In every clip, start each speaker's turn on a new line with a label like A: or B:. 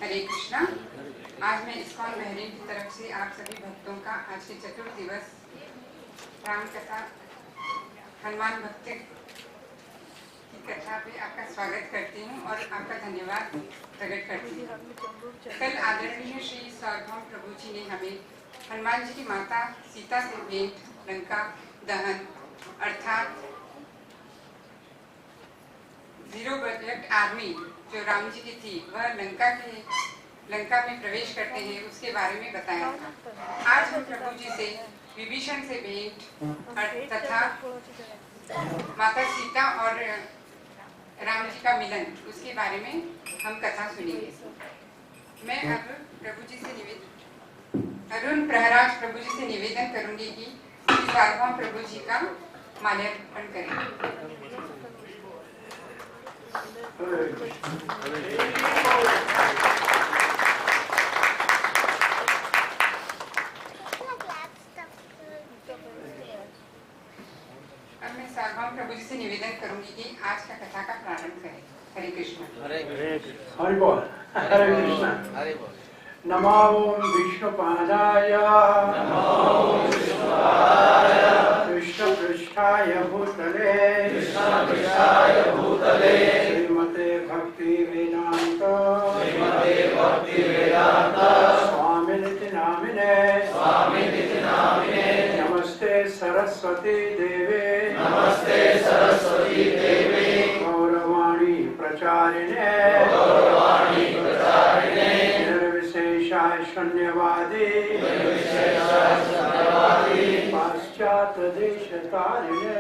A: हरे कृष्णा। आज मैं ISKCON Bahrain की तरफ से आप सभी भक्तों का आज के चतुर्थ दिवस राम कथा हनुमान भक्त की कथा पे आपका स्वागत करती हूँ और आपका धन्यवाद प्रकट करती हूँ। कल आदरणीय श्री सार्वभौम प्रभु जी ने हमें हनुमान जी की माता सीता से भेंट लंका दहन अर्थात जीरो बजट आर्मी जो राम जी की थी वह लंका में प्रवेश करते हैं उसके बारे में बताया था। आज हम प्रभु जी से विभीषण से भेंट तथा माता सीता और राम जी का मिलन उसके बारे में हम कथा सुनेंगे। मैं अब प्रभु जी से अरुण प्रहराज प्रभु जी से निवेदन करूंगी कि सार्वभौम प्रभु जी का माल्यार्पण करें। अब मैं सार्वभौम प्रभु जी से निवेदन करूंगी कि आज का कथा का प्रारंभ करें। हरे कृष्ण।
B: हरि बोल। हरे कृष्ण।
C: हरि बोल।
B: नमो विष्णुपादाय कृष्ण पृष्ठाय भूतले श्रीमते भक्ति वेदांत स्वामिनिति नामिने नमस्ते सरस्वती देवे गौरवाणी प्रचारिणे निर्विशेषाय शून्यवादी पाश्चात्य देशतारिणे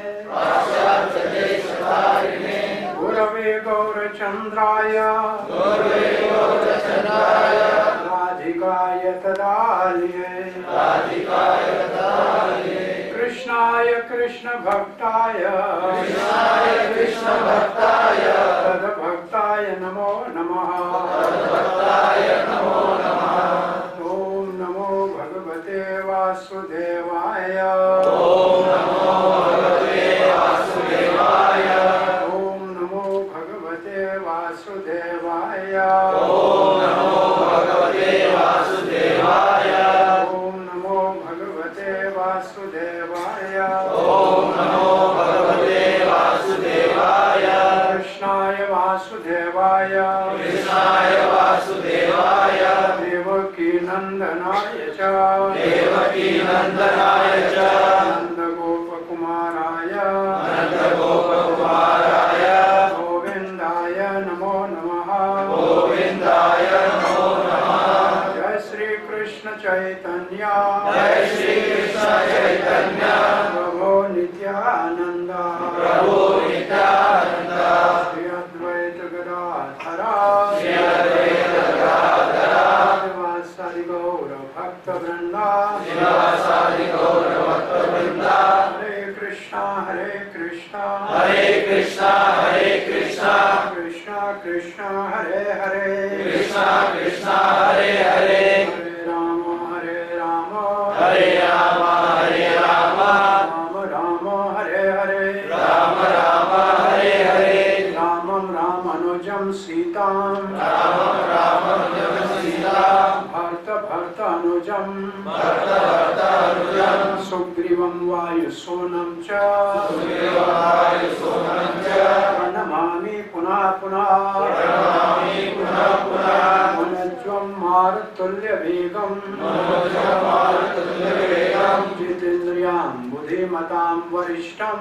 B: गुरवे गौरचंद्राय राधिकाय तदालये कृष्णाय कृष्ण भक्ताय तद्भक्ताय नमो नमः। ओम नमो भगवते वासुदेवाय। ओम नमो भगवते वासुदेवाय। ओम नमो भगवते वासुदेवाय। कृष्णाय वासुदेवाय देवकी नंदनाय च नंदगोपकुमाराय गोविंदाय नमो नमः। जय श्री कृष्ण चैतन्य प्रभो नित्यानंद श्री अद्वैत गदाधर गदाधरा श्रीवासादि गौर भक्त वृंदा हरे कृष्णा कृष्णा कृष्णा कृष्णा हरे हरे हरे राम राम राम हरे हरे रामं रामानुजं सीतां भर्त अनुजं सुग्रीवं वायुसूनं च प्रणमामि पुनः पुनः मनोज्वं मारुतुल्यवेगं जितेन्द्रियां बुद्धिमतां वरिष्ठं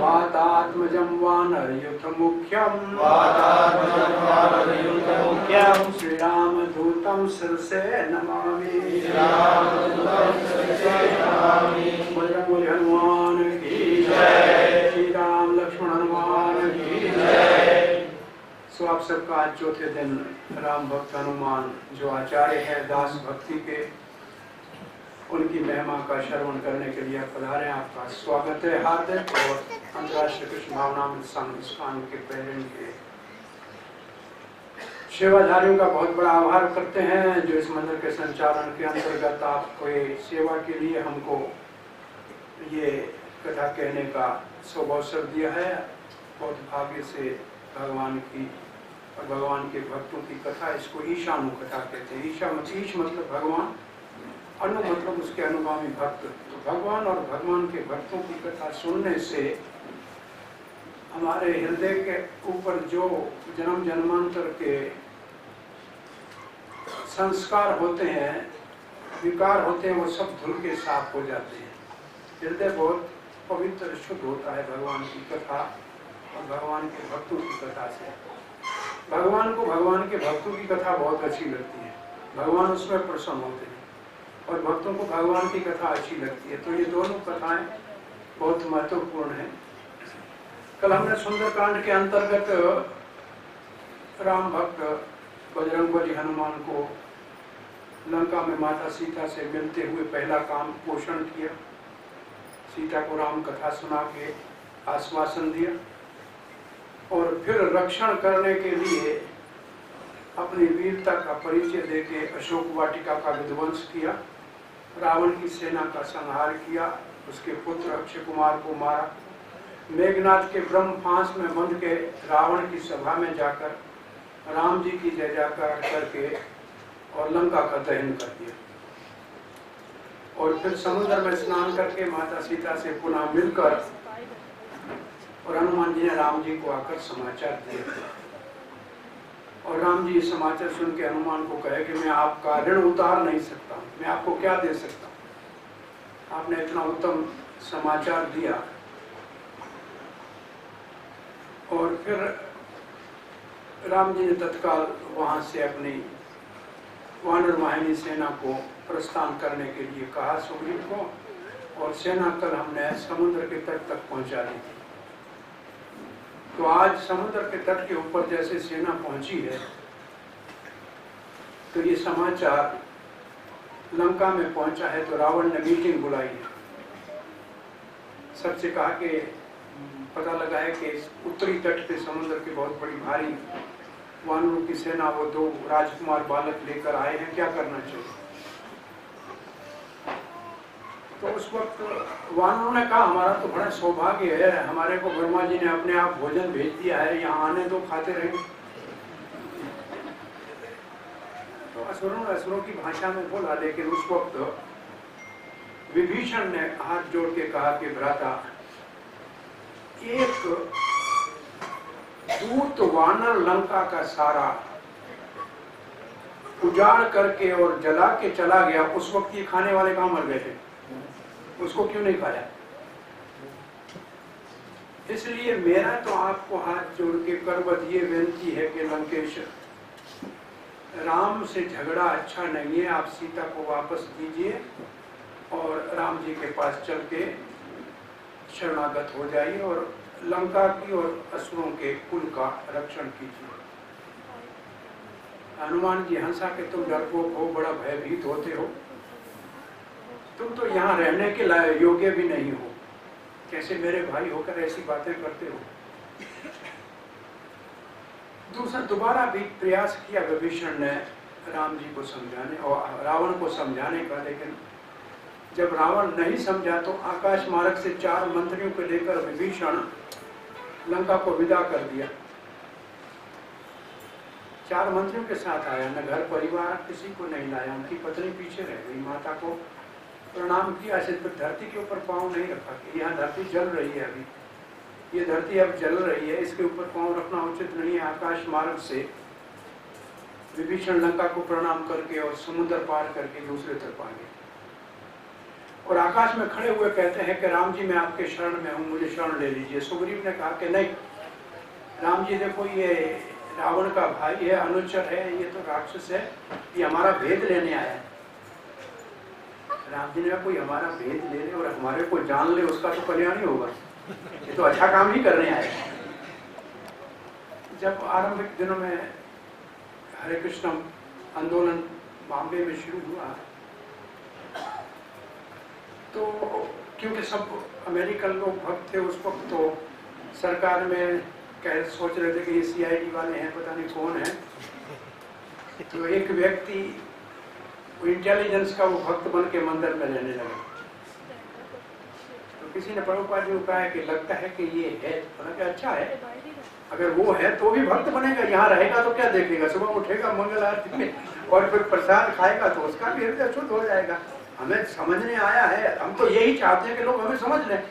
B: वातात्मजं वानरयुतमुख्यं श्रीरामदूतं शिरसे नमामि बजरंगबली हनुमान की जय श्री राम लक्ष्मण हनुमान की जय। सो आप सबका आज चौथे दिन राम भक्त हनुमान जो आचार्य है दास भक्ति के, उनकी महिमा का श्रवण करने के लिए पधारे। आपका स्वागत है हार्दिक। और अंतर्राष्ट्रीय कृष्ण भावनामृत संस्थान के प्रेरण के सेवाधारियों का बहुत बड़ा आभार करते हैं जो इस मंदिर के संचालन के अंतर्गत आपको सेवा के लिए हमको ये कथा कहने का शुभ अवसर दिया है। बहुत भाग्य से भगवान की और भगवान के भक्तों की कथा, इसको ईशानु कथा कहते हैं। ईश मतलब भगवान, अनु मतलब उसके अनुगामी भक्त। तो भगवान और भगवान के भक्तों की कथा सुनने से हमारे हृदय के ऊपर जो जन्म जन्मांतर के संस्कार होते हैं, विकार होते हैं, वो सब धुल के साफ हो जाते हैं। हृदय बहुत पवित्र शुद्ध होता है भगवान की कथा और भगवान के भक्तों की कथा से। भगवान को भगवान के भक्तों की कथा बहुत अच्छी लगती है, भगवान उसमें प्रसन्न होते हैं, और भक्तों को भगवान की कथा अच्छी लगती है। तो ये दोनों कथाएं बहुत महत्वपूर्ण हैं। कल हमने सुंदरकांड के अंतर्गत राम भक्त बजरंगबली हनुमान को लंका में माता सीता से मिलते हुए पहला काम पोषण किया, सीता को राम कथा सुना के आश्वासन दिया, और फिर रक्षण करने के लिए अपनी वीरता का परिचय देके अशोक वाटिका का विध्वंस किया, रावण की सेना का संहार किया, उसके पुत्र अक्षय कुमार को मारा, मेघनाथ के ब्रह्म फांस में बंध के रावण की सभा में जाकर राम जी की जय जयकार करके और लंका का दहन कर दिया, और फिर समुद्र में स्नान करके माता सीता से पुनः मिलकर और हनुमान जी ने राम जी को आकर समाचार दिए। और राम जी समाचार सुन के हनुमान को कहे कि मैं आपका ऋण उतार नहीं सकता, मैं आपको क्या दे सकता हूँ, आपने इतना उत्तम समाचार दिया। और फिर राम जी ने तत्काल वहां से अपनी वानर वाहिनी सेना को प्रस्थान करने के लिए कहा सुग्रीव को, और सेना कल हमने समुद्र के तट तक पहुंचा दी थी। तो आज समुद्र के तट के ऊपर जैसे सेना पहुंची है, तो ये समाचार लंका में पहुंचा है। तो रावण ने मीटिंग बुलाई है, सबसे कहा कि पता लगा है कि उत्तरी तट पे समुद्र की बहुत बड़ी भारी वानरों की सेना, वो 2 राजकुमार बालक लेकर आए हैं, क्या करना चाहिए। तो उस वक्त वानरों ने कहा हमारा तो बड़ा सौभाग्य है, हमारे को ब्रह्मा जी ने अपने आप भोजन भेज दिया है, यहाँ आने दो, खाते रहेंगे। तो असुरों की भाषा में बोला, लेकिन उस वक्त विभीषण ने हाथ जोड़ के कहा कि भ्राता, एक दूत वानर लंका का सारा उजाड़ करके और जला के चला गया, उस वक्त ये खाने वाले कहाँ मर गए थे, उसको क्यों नहीं खाया। इसलिए मेरा तो आपको हाथ जोड़ के करबद्ध ये विनती है कि लंकेश, राम से झगड़ा अच्छा नहीं है, आप सीता को वापस दीजिए और राम जी के पास चल के शरणागत हो जाइए और लंका की और असुरों के कुल का रक्षण कीजिए। हनुमान जी हंसा के तुम डरपोक हो, बड़ा भयभीत होते हो, तुम तो यहाँ रहने के लायक योग्य भी नहीं हो, कैसे मेरे भाई होकर ऐसी बातें करते हो। दूसरा दोबारा भी प्रयास किया विभीषण ने राम जी को समझाने और रावण को समझाने का, लेकिन जब रावण नहीं समझा तो आकाश मार्ग से 4 मंत्रियों को लेकर विभीषण लंका को विदा कर दिया। 4 मंत्रियों के साथ आया, न घर परिवार किसी को नहीं लाया, उनकी पत्नी पीछे रह गई, माता को प्रणाम किया, सिर्फ धरती के ऊपर पांव नहीं रखा कि यहाँ धरती जल रही है, अभी ये धरती अब जल रही है, इसके ऊपर पांव रखना उचित नहीं है। आकाश मार्ग से विभीषण लंका को प्रणाम करके और समुद्र पार करके दूसरे तरफ आ गए और आकाश में खड़े हुए कहते हैं कि राम जी मैं आपके शरण में हूँ, मुझे शरण ले लीजिए। सुग्रीव ने कहा कि नहीं राम जी, देखो ये रावण का भाई है, अनुचर है, ये तो राक्षस है, ये हमारा भेद लेने आया है। राम जी ने कहा कोई हमारा भेद ले ले और हमारे को जान ले, उसका तो कल्याण ही होगा, ये तो अच्छा काम ही करने आए। जब आरंभिक दिनों में हरे कृष्ण आंदोलन बॉम्बे में शुरू हुआ तो क्योंकि सब अमेरिकन लोग भक्त थे उस वक्त, तो सरकार में कह सोच रहे थे कि ये CID वाले हैं, पता नहीं कौन है। तो एक व्यक्ति इंटेलिजेंस का वो भक्त बन के मंदिर में रहने लगा। तो किसी ने प्रभुपाद जी को कहा है कि लगता है कि ये है, बोला कि अच्छा है, अगर वो है तो भी भक्त बनेगा, यहाँ रहेगा तो क्या देखेगा, सुबह उठेगा मंगल आरती में और फिर प्रसाद खाएगा तो उसका भी हृदय शुद्ध हो जाएगा। हमें समझने आया है, हम तो यही चाहते हैं कि लोग हमें समझ लें,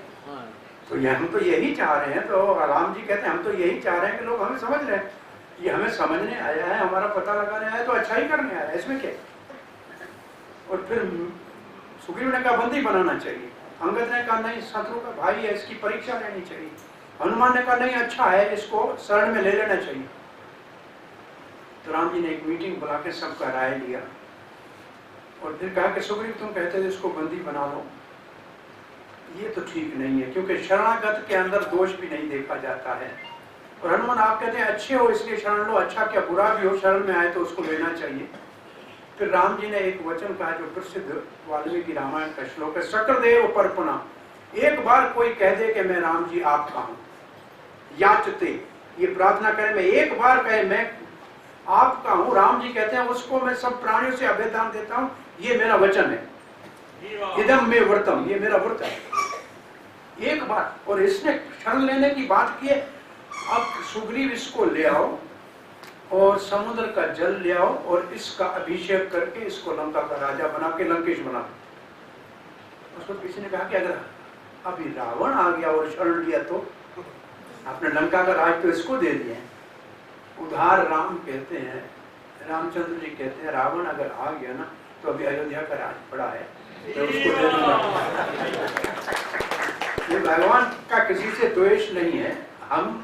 B: तो ये हम तो यही चाह रहे हैं। तो राम जी कहते हैं हम तो यही चाह रहे हैं कि लोग हमें समझ लें, ये हमें समझने आया है, हमारा पता लगाने आया है, तो अच्छा ही करने आया है, इसमें क्या। और फिर सुग्रीव ने कहा बंदी बनाना चाहिए, अंगद ने कहा नहीं शत्रु का भाई है, इसकी परीक्षा लेनी चाहिए, हनुमान ने कहा नहीं अच्छा है, इसको शरण में ले लेना चाहिए। तो राम जी ने एक मीटिंग बुला के सबका राय लिया और फिर कहा कि सुग्रीव तुम कहते थे इसको बंदी बना लो, ये तो ठीक नहीं है, क्योंकि शरणागत के अंदर दोष भी नहीं देखा जाता है। और हनुमान आप कहते हैं अच्छे हो इसलिए शरण लो, अच्छा क्या बुरा भी हो शरण में आए तो उसको लेना चाहिए। फिर राम जी ने एक वचन कहा जो प्रसिद्ध वाल्मीकि रामायण का श्लोक है, शक्रदेव परपना, एक बार कोई कह दे कि मैं राम जी आपका हूं, याचते, ये प्रार्थना करे, मैं एक बार कहे मैं आपका हूं, राम जी कहते हैं उसको मैं सब प्राणियों से अभेदान देता हूं, ये मेरा वचन है, इदम में व्रतम, ये मेरा व्रत है। एक बार, और इसने शरण लेने की बात की है। अब सुग्रीव इसको ले आओ और समुद्र का जल ले आओ और इसका अभिषेक करके इसको लंका का राजा बना के लंकेश बना। उसको किसी ने कहा कि अगर अभी रावण आ गया और शरण लिया तो आपने लंका का राज तो इसको दे दिया। उधार राम कहते हैं, रामचंद्र जी कहते हैं रावण अगर आ गया ना तो अभी अयोध्या का राज पड़ा है तो उसको दे दूंगा। ये भगवान का किसी से द्वेष नहीं है, हम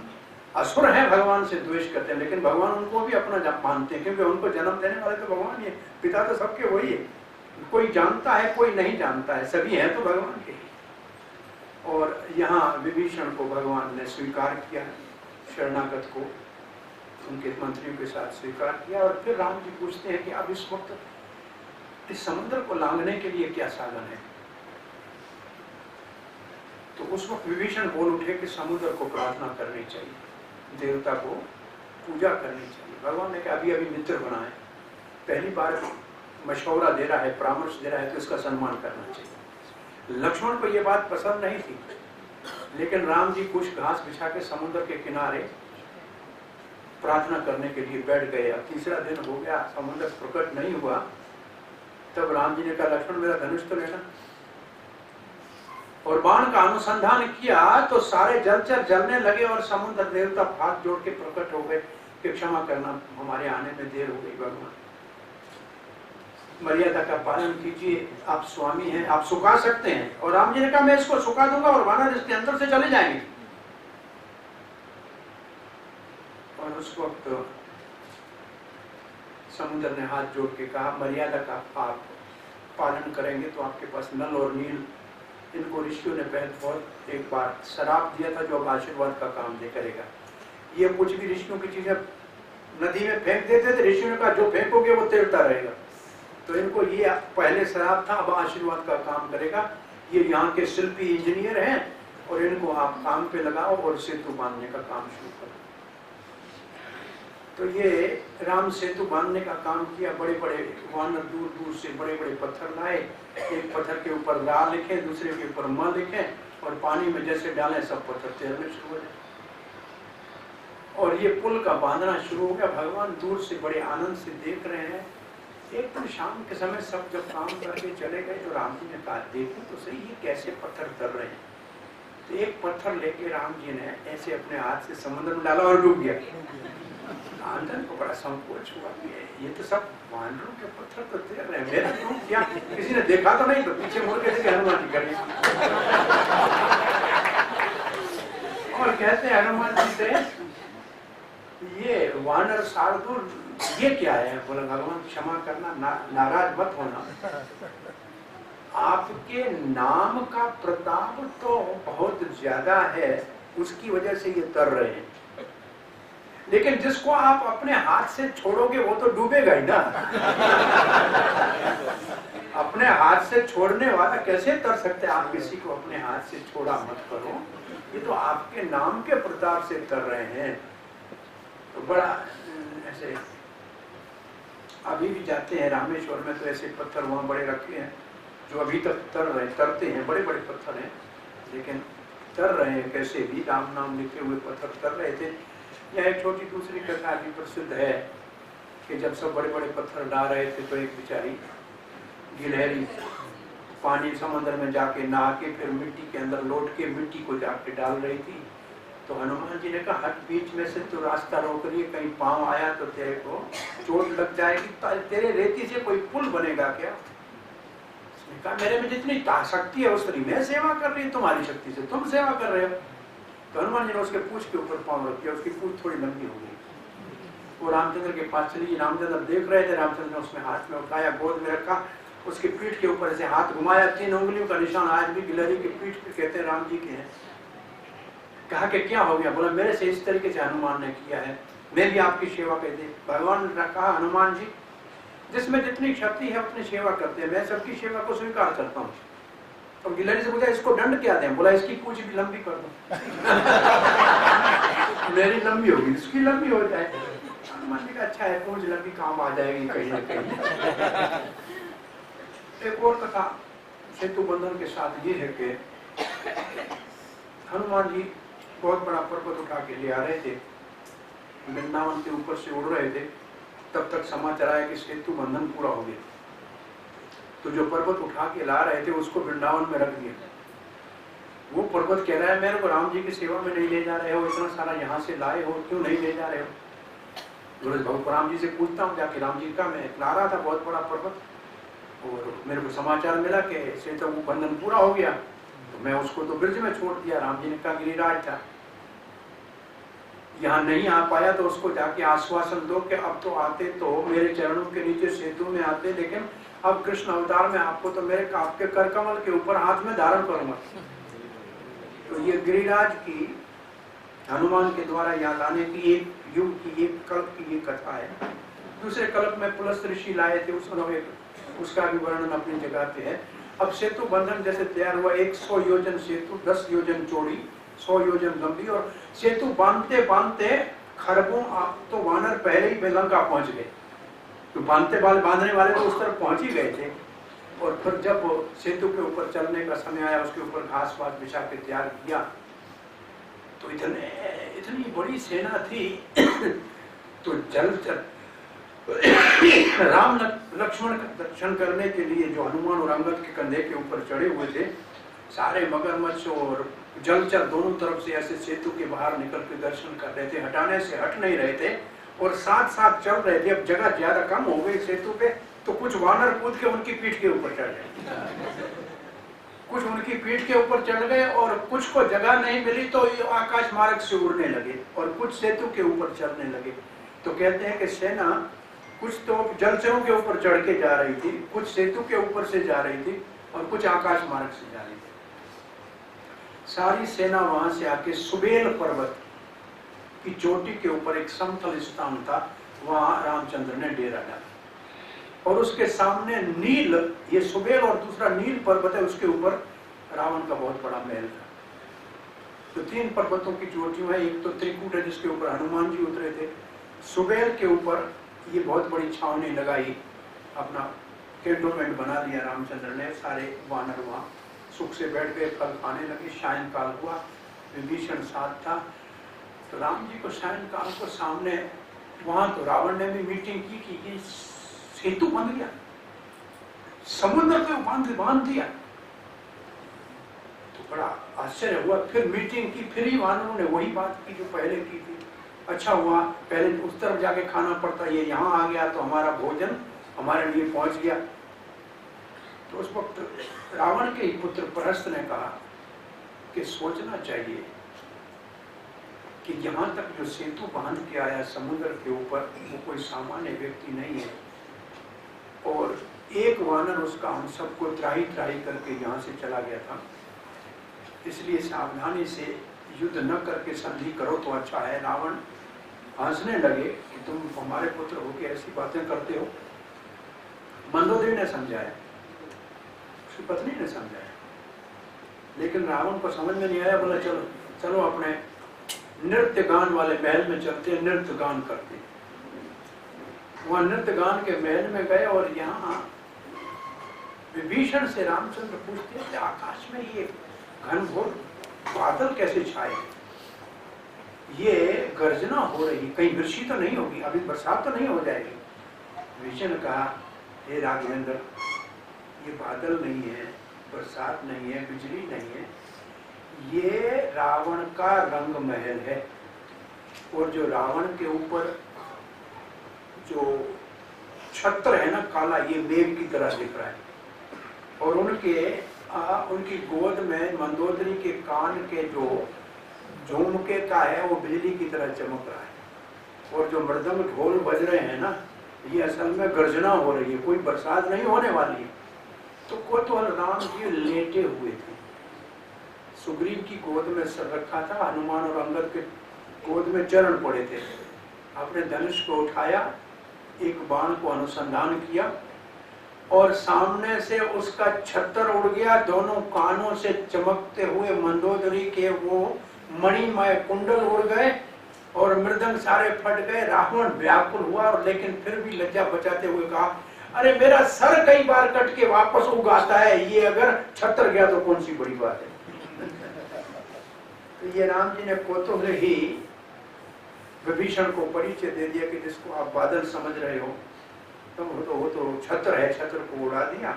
B: असुर हैं भगवान से द्वेष करते हैं, लेकिन भगवान उनको भी अपना मानते हैं क्योंकि उनको जन्म देने वाले तो भगवान ही है, पिता तो सबके वही है। कोई जानता है कोई नहीं जानता है, सभी हैं तो भगवान के। और यहाँ विभीषण को भगवान ने स्वीकार किया, शरणागत को उनके मंत्रियों के साथ स्वीकार किया। और फिर राम जी पूछते हैं कि अब इस वक्त इस समुद्र को लांघने के लिए क्या साधन है। तो उस वक्त विभीषण बोल उठे कि समुद्र को प्रार्थना करनी चाहिए, देवता को पूजा करनी चाहिए। भगवान ने कहा अभी अभी मित्र बनाए, पहली बार मशवरा दे रहा है, परामर्श दे रहा है तो इसका सम्मान करना चाहिए। लक्ष्मण को यह बात पसंद नहीं थी, लेकिन राम जी कुछ घास बिछा के समुद्र के किनारे प्रार्थना करने के लिए बैठ गए। अब तीसरा दिन हो गया, समुद्र प्रकट नहीं हुआ, तब राम जी ने कहा लक्ष्मण मेरा धनुष तो लेना। और बाण का अनुसंधान किया तो सारे जलचर जलने लगे और समुद्र देवता हाथ जोड़ के प्रकट हो गए कि क्षमा करना, हमारे आने में देर हो गई, भगवान मर्यादा का पालन कीजिए, आप स्वामी हैं, आप सुखा सकते हैं। और राम जी ने कहा मैं इसको सुखा दूंगा और वानर इसके अंदर से चले जाएंगे। और उस वक्त समुद्र ने हाथ जोड़ के कहा मर्यादा का आप पालन करेंगे तो आपके पास नल और नील इनको ऋषियों ने पहले बहुत एक बार शराप दिया था जो अब आशीर्वाद का काम नहीं करेगा। ये कुछ भी ऋषियों की चीजें नदी में फेंक देते थे, ऋषियों ने कहा जो फेंकोगे वो तैरता रहेगा। तो इनको ये पहले शराब था, अब आशीर्वाद का काम करेगा। ये यहाँ के शिल्पी इंजीनियर हैं और इनको आप काम पे लगाओ और सेतु बांधने का काम शुरू करो। तो ये राम सेतु बांधने का काम किया। बड़े बड़े वानर दूर दूर से बड़े बड़े पत्थर लाए, एक पत्थर के ऊपर रा लिखे, दूसरे के ऊपर म लिखे और पानी में जैसे डालें सब पत्थर तैरने शुरू हो जाए। और ये पुल का बांधना शुरू हो गया। भगवान दूर से बड़े आनंद से देख रहे हैं। एक दिन शाम के समय सब जब काम करके चले गए तो राम जी ने कहा देखो तो सही ये कैसे पत्थर तर रहे हैं। तो एक पत्थर लेके राम जी ने ऐसे अपने हाथ से समुद्र में डाला और डूब गया। रामचंद्र को बड़ा संकोच हुआ कि ये तो सब वानरों के पत्थर तो तैर रहे हैं, मेरा डूब गया। किसी ने देखा तो नहीं, तो पीछे मुड़ के देखे हनुमान जी करें और कहते हैं हनुमान जी से ये वानर शार्दूल ये क्या है? बोला भगवान क्षमा करना, नाराज मत होना। आपके नाम का प्रताप तो बहुत ज्यादा है, उसकी वजह से ये तर रहे हैं। लेकिन जिसको आप अपने हाथ से छोड़ोगे वो तो डूबेगा ही ना। अपने हाथ से छोड़ने वाला कैसे तर सकते हैं? आप किसी को अपने हाथ से छोड़ा मत करो, ये तो आपके नाम के प्रताप से तर रहे हैं। तो बड़ा ऐसे अभी भी जाते हैं रामेश्वर में तो ऐसे पत्थर वहां बड़े रखे हैं जो अभी तक तरते हैं। बड़े बड़े पत्थर हैं लेकिन तर रहे हैं कैसे भी, राम नाम लिखे हुए पत्थर तर रहे थे। यह एक छोटी दूसरी कथा भी प्रसिद्ध है कि जब सब बड़े बड़े पत्थर ला रहे थे तो एक बेचारी गिलहरी पानी समुद्र में जाके नहा के फिर मिट्टी के अंदर लौट के मिट्टी को जाके डाल रही थी। तो हनुमान जी ने कहा हट बीच में से तो रास्ता रोक रही है, कहीं पांव आया तो तेरे को चोट लग जाएगी, तेरे रेती से कोई पुल बनेगा क्या? उसने कहा मेरे में जितनी शक्ति है उस तरह मैं सेवा कर रही हूँ, तुम्हारी शक्ति से तुम सेवा कर रहे हो। तो हनुमान जी ने उसके पूंछ के ऊपर पांव रख दिया, उसकी पूंछ थोड़ी लंबी हो गई। वो रामचंद्र के पास चली, रामचंद्र देख रहे थे, रामचंद्र ने उसमें हाथ में उठाया, गोद में रखा, उसकी पीठ के ऊपर से हाथ घुमाया, 3 उंगलियों का निशान आज भी गिलहरी की पीठ पे कहते हैं राम जी के हैं। कहा कि क्या हो गया? बोला मेरे से इस तरीके से हनुमान ने किया है, मैं भी आपकी सेवा कर दे। भगवान ने कहा हनुमान जी जिसमें जितनी शक्ति है अपनी सेवा करते हैं, मैं सबकी सेवा को स्वीकार करता हूँ। तो गिलहरी से पूछा इसको दंड क्या दें? बोला इसकी पूंछ भी लंबी कर दो। मेरी लंबी होगी, इसकी लंबी हो जाए। हनुमान जी का अच्छा है, पूंछ लंबी काम आ जाएगी कहीं ना कहीं। एक और कथा सेतु बंधन के साथ ये है कि हनुमान जी बहुत बड़ा पर्वत उठा के ले आ रहे थे, वृंदावन के ऊपर से उड़ रहे थे, तब तक समाचार आया कि सेतु बंधन पूरा हो गया। तो जो पर्वत उठा के ला रहे थे उसको वृंदावन में रख दिया। वो पर्वत कह रहा है मेरे को राम जी की सेवा में नहीं ले जा रहे हो, इतना सारा यहाँ से लाए हो, क्यों नहीं ले जा रहे हो? भगवान राम जी से पूछता हूँ जाके, राम जी का मैं ला रहा था बहुत बड़ा पर्वत और मेरे को समाचार मिला कि सेतु बंधन पूरा हो गया, तो मैं उसको तो ब्रिज में छोड़ दिया। राम जी ने कहा गिरिराज था, यहाँ नहीं आ पाया तो उसको जाके आश्वासन दो कि अब तो आते तो मेरे चरणों के नीचे सेतु में आते, लेकिन अब कृष्ण अवतार में आपको तो मेरे आपके कर कमल के ऊपर हाथ में धारण करूंगा। तो ये गिरिराज की हनुमान के द्वारा यहाँ लाने की एक युग की एक कल्प की ये कथा है। दूसरे कल्प में पुलस्त ऋषि लाए थे, उसका भी वर्णन अपनी जगह पे है। अब सेतु बंधन जैसे तैयार हुआ, 100 योजन सेतु, 10 योजन चौड़ी, 100 योजन लंबी, और सेतु बांधते बांधते खरबों तो वानर पहले ही लंका पहुंच गए। तो बांधने वाले तो उस तरफ पहुंच ही गए थे। और फिर जब सेतु के ऊपर चलने का समय आया, उसके ऊपर घास वास बिछा के तैयार किया, तो इतनी बड़ी सेना थी। तो जलचर राम लक्ष्मण का दर्शन करने के लिए जो हनुमान और अंगद के कंधे के ऊपर चढ़े हुए थे, सारे मगरमच्छ और जलचर दोनों तरफ से ऐसे सेतु के बाहर निकल के दर्शन कर रहे थे, हटाने से हट नहीं रहे थे और साथ साथ चल रहे थे। अब जगह ज्यादा कम हो गई सेतु पे, तो कुछ वानर कूद के उनकी पीठ के ऊपर चढ़ गए, कुछ उनकी पीठ के ऊपर चढ़ गए, और कुछ को जगह नहीं मिली तो आकाश मार्ग से उड़ने लगे, और कुछ सेतु के ऊपर चढ़ने लगे। तो कहते हैं कि सेना कुछ तो जलचरों के ऊपर चढ़ के जा रही थी, कुछ सेतु के ऊपर से जा रही थी, और कुछ आकाश मार्ग से जा रही थी। सारी सेना वहां से आके सुबेल पर्वत की चोटी के ऊपर एक समतल स्थान था, वहां रामचंद्र ने डेरा डाला। और उसके सामने नील, ये सुबेल और दूसरा नील पर्वत है, उसके ऊपर रावण का बहुत बड़ा महल था। तो 3 पर्वतों की चोटियों है, एक तो त्रिकूट है जिसके ऊपर हनुमान जी उतरे थे, सुबेल के ऊपर ये बहुत बड़ी छावनी लगाई, अपना कैंटोनमेंट बना दिया रामचंद्र ने। सारे वानर वहां सुख से बैठ गए, फल खाने लगे। सायंकाल हुआ, विभीषण साथ था, तो राम जी को सायंकाल को सामने वहां तो रावण ने भी मीटिंग की कि ये सेतु बन गया, समुद्र को बांध दिया। तो बड़ा आश्चर्य हुआ। फिर मीटिंग की, फिर ही वानरों ने वही बात की जो पहले की थी। अच्छा हुआ, पहले उस तरफ जाके खाना पड़ता, ये यहाँ आ गया तो हमारा भोजन हमारे लिए पहुंच गया। तो उस वक्त रावण के ही पुत्र परस्त ने कहा कि सोचना चाहिए कि यहाँ तक जो सेतु बांध के आया समुद्र के ऊपर, वो कोई सामान्य व्यक्ति नहीं है, और एक वानर उसका हम सबको त्राही करके यहाँ से चला गया था। इसलिए सावधानी से युद्ध न करके संधि करो तो अच्छा है। रावण हंसने लगे कि तुम हमारे पुत्र होके ऐसी बातें करते हो। मंदोदरी ने समझाया, उसकी पत्नी ने समझाया, लेकिन रावण को समझ में नहीं आया। बोला चलो चलो अपने नृत्य गान वाले महल में चलते हैं, नृत्य गान करते। वहां नृत्य गान के महल में गए और यहाँ विभीषण से रामचंद्र पूछते हैं कि आकाश में ये घनघोर बादल कैसे छाए, ये गर्जना हो रही, कहीं वृष्टि तो नहीं होगी, अभी बरसात तो नहीं हो जाएगी। विभीषण ने कहा, हे राघवेंद्र, ये बादल नहीं है, बरसात नहीं है, बिजली नहीं है, ये रावण का रंग महल है। और जो रावण के ऊपर जो छत्र है ना काला, ये मेघ की तरह दिख रहा है। और उनकी गोद में मंदोदरी के कान के जो झुमके का है वो बिजली की तरह चमक रहा है। और जो मृदंग ढोल बज रहे हैं ना, ये असल में गर्जना हो रही है, कोई बरसात नहीं होने वाली है। तो कोतवाल राम जी लेटे हुए थे, सुग्रीव की गोद में सर रखा था, हनुमान और अंगद के गोद में चरण पड़े थे। अपने धनुष को उठाया, एक बाण को अनुसंधान किया और सामने से उसका छत्र उड़ गया। दोनों कानों से चमकते हुए मंदोदरी के वो मणिमय कुंडल उड़ गए और मृदंग सारे फट गए। रावण व्याकुल हुआ और लेकिन फिर भी लज्जा बचाते हुए कहा, अरे मेरा सर कई बार कट के वापस उगाता है, ये अगर छत्र गया तो कौन सी बड़ी बात है। तो ये राम जी ने कोतुल ही विभीषण को परिचय दे दिया कि जिसको आप बादल समझ रहे हो, तो वो तो छत्र है, छत्र को उड़ा दिया।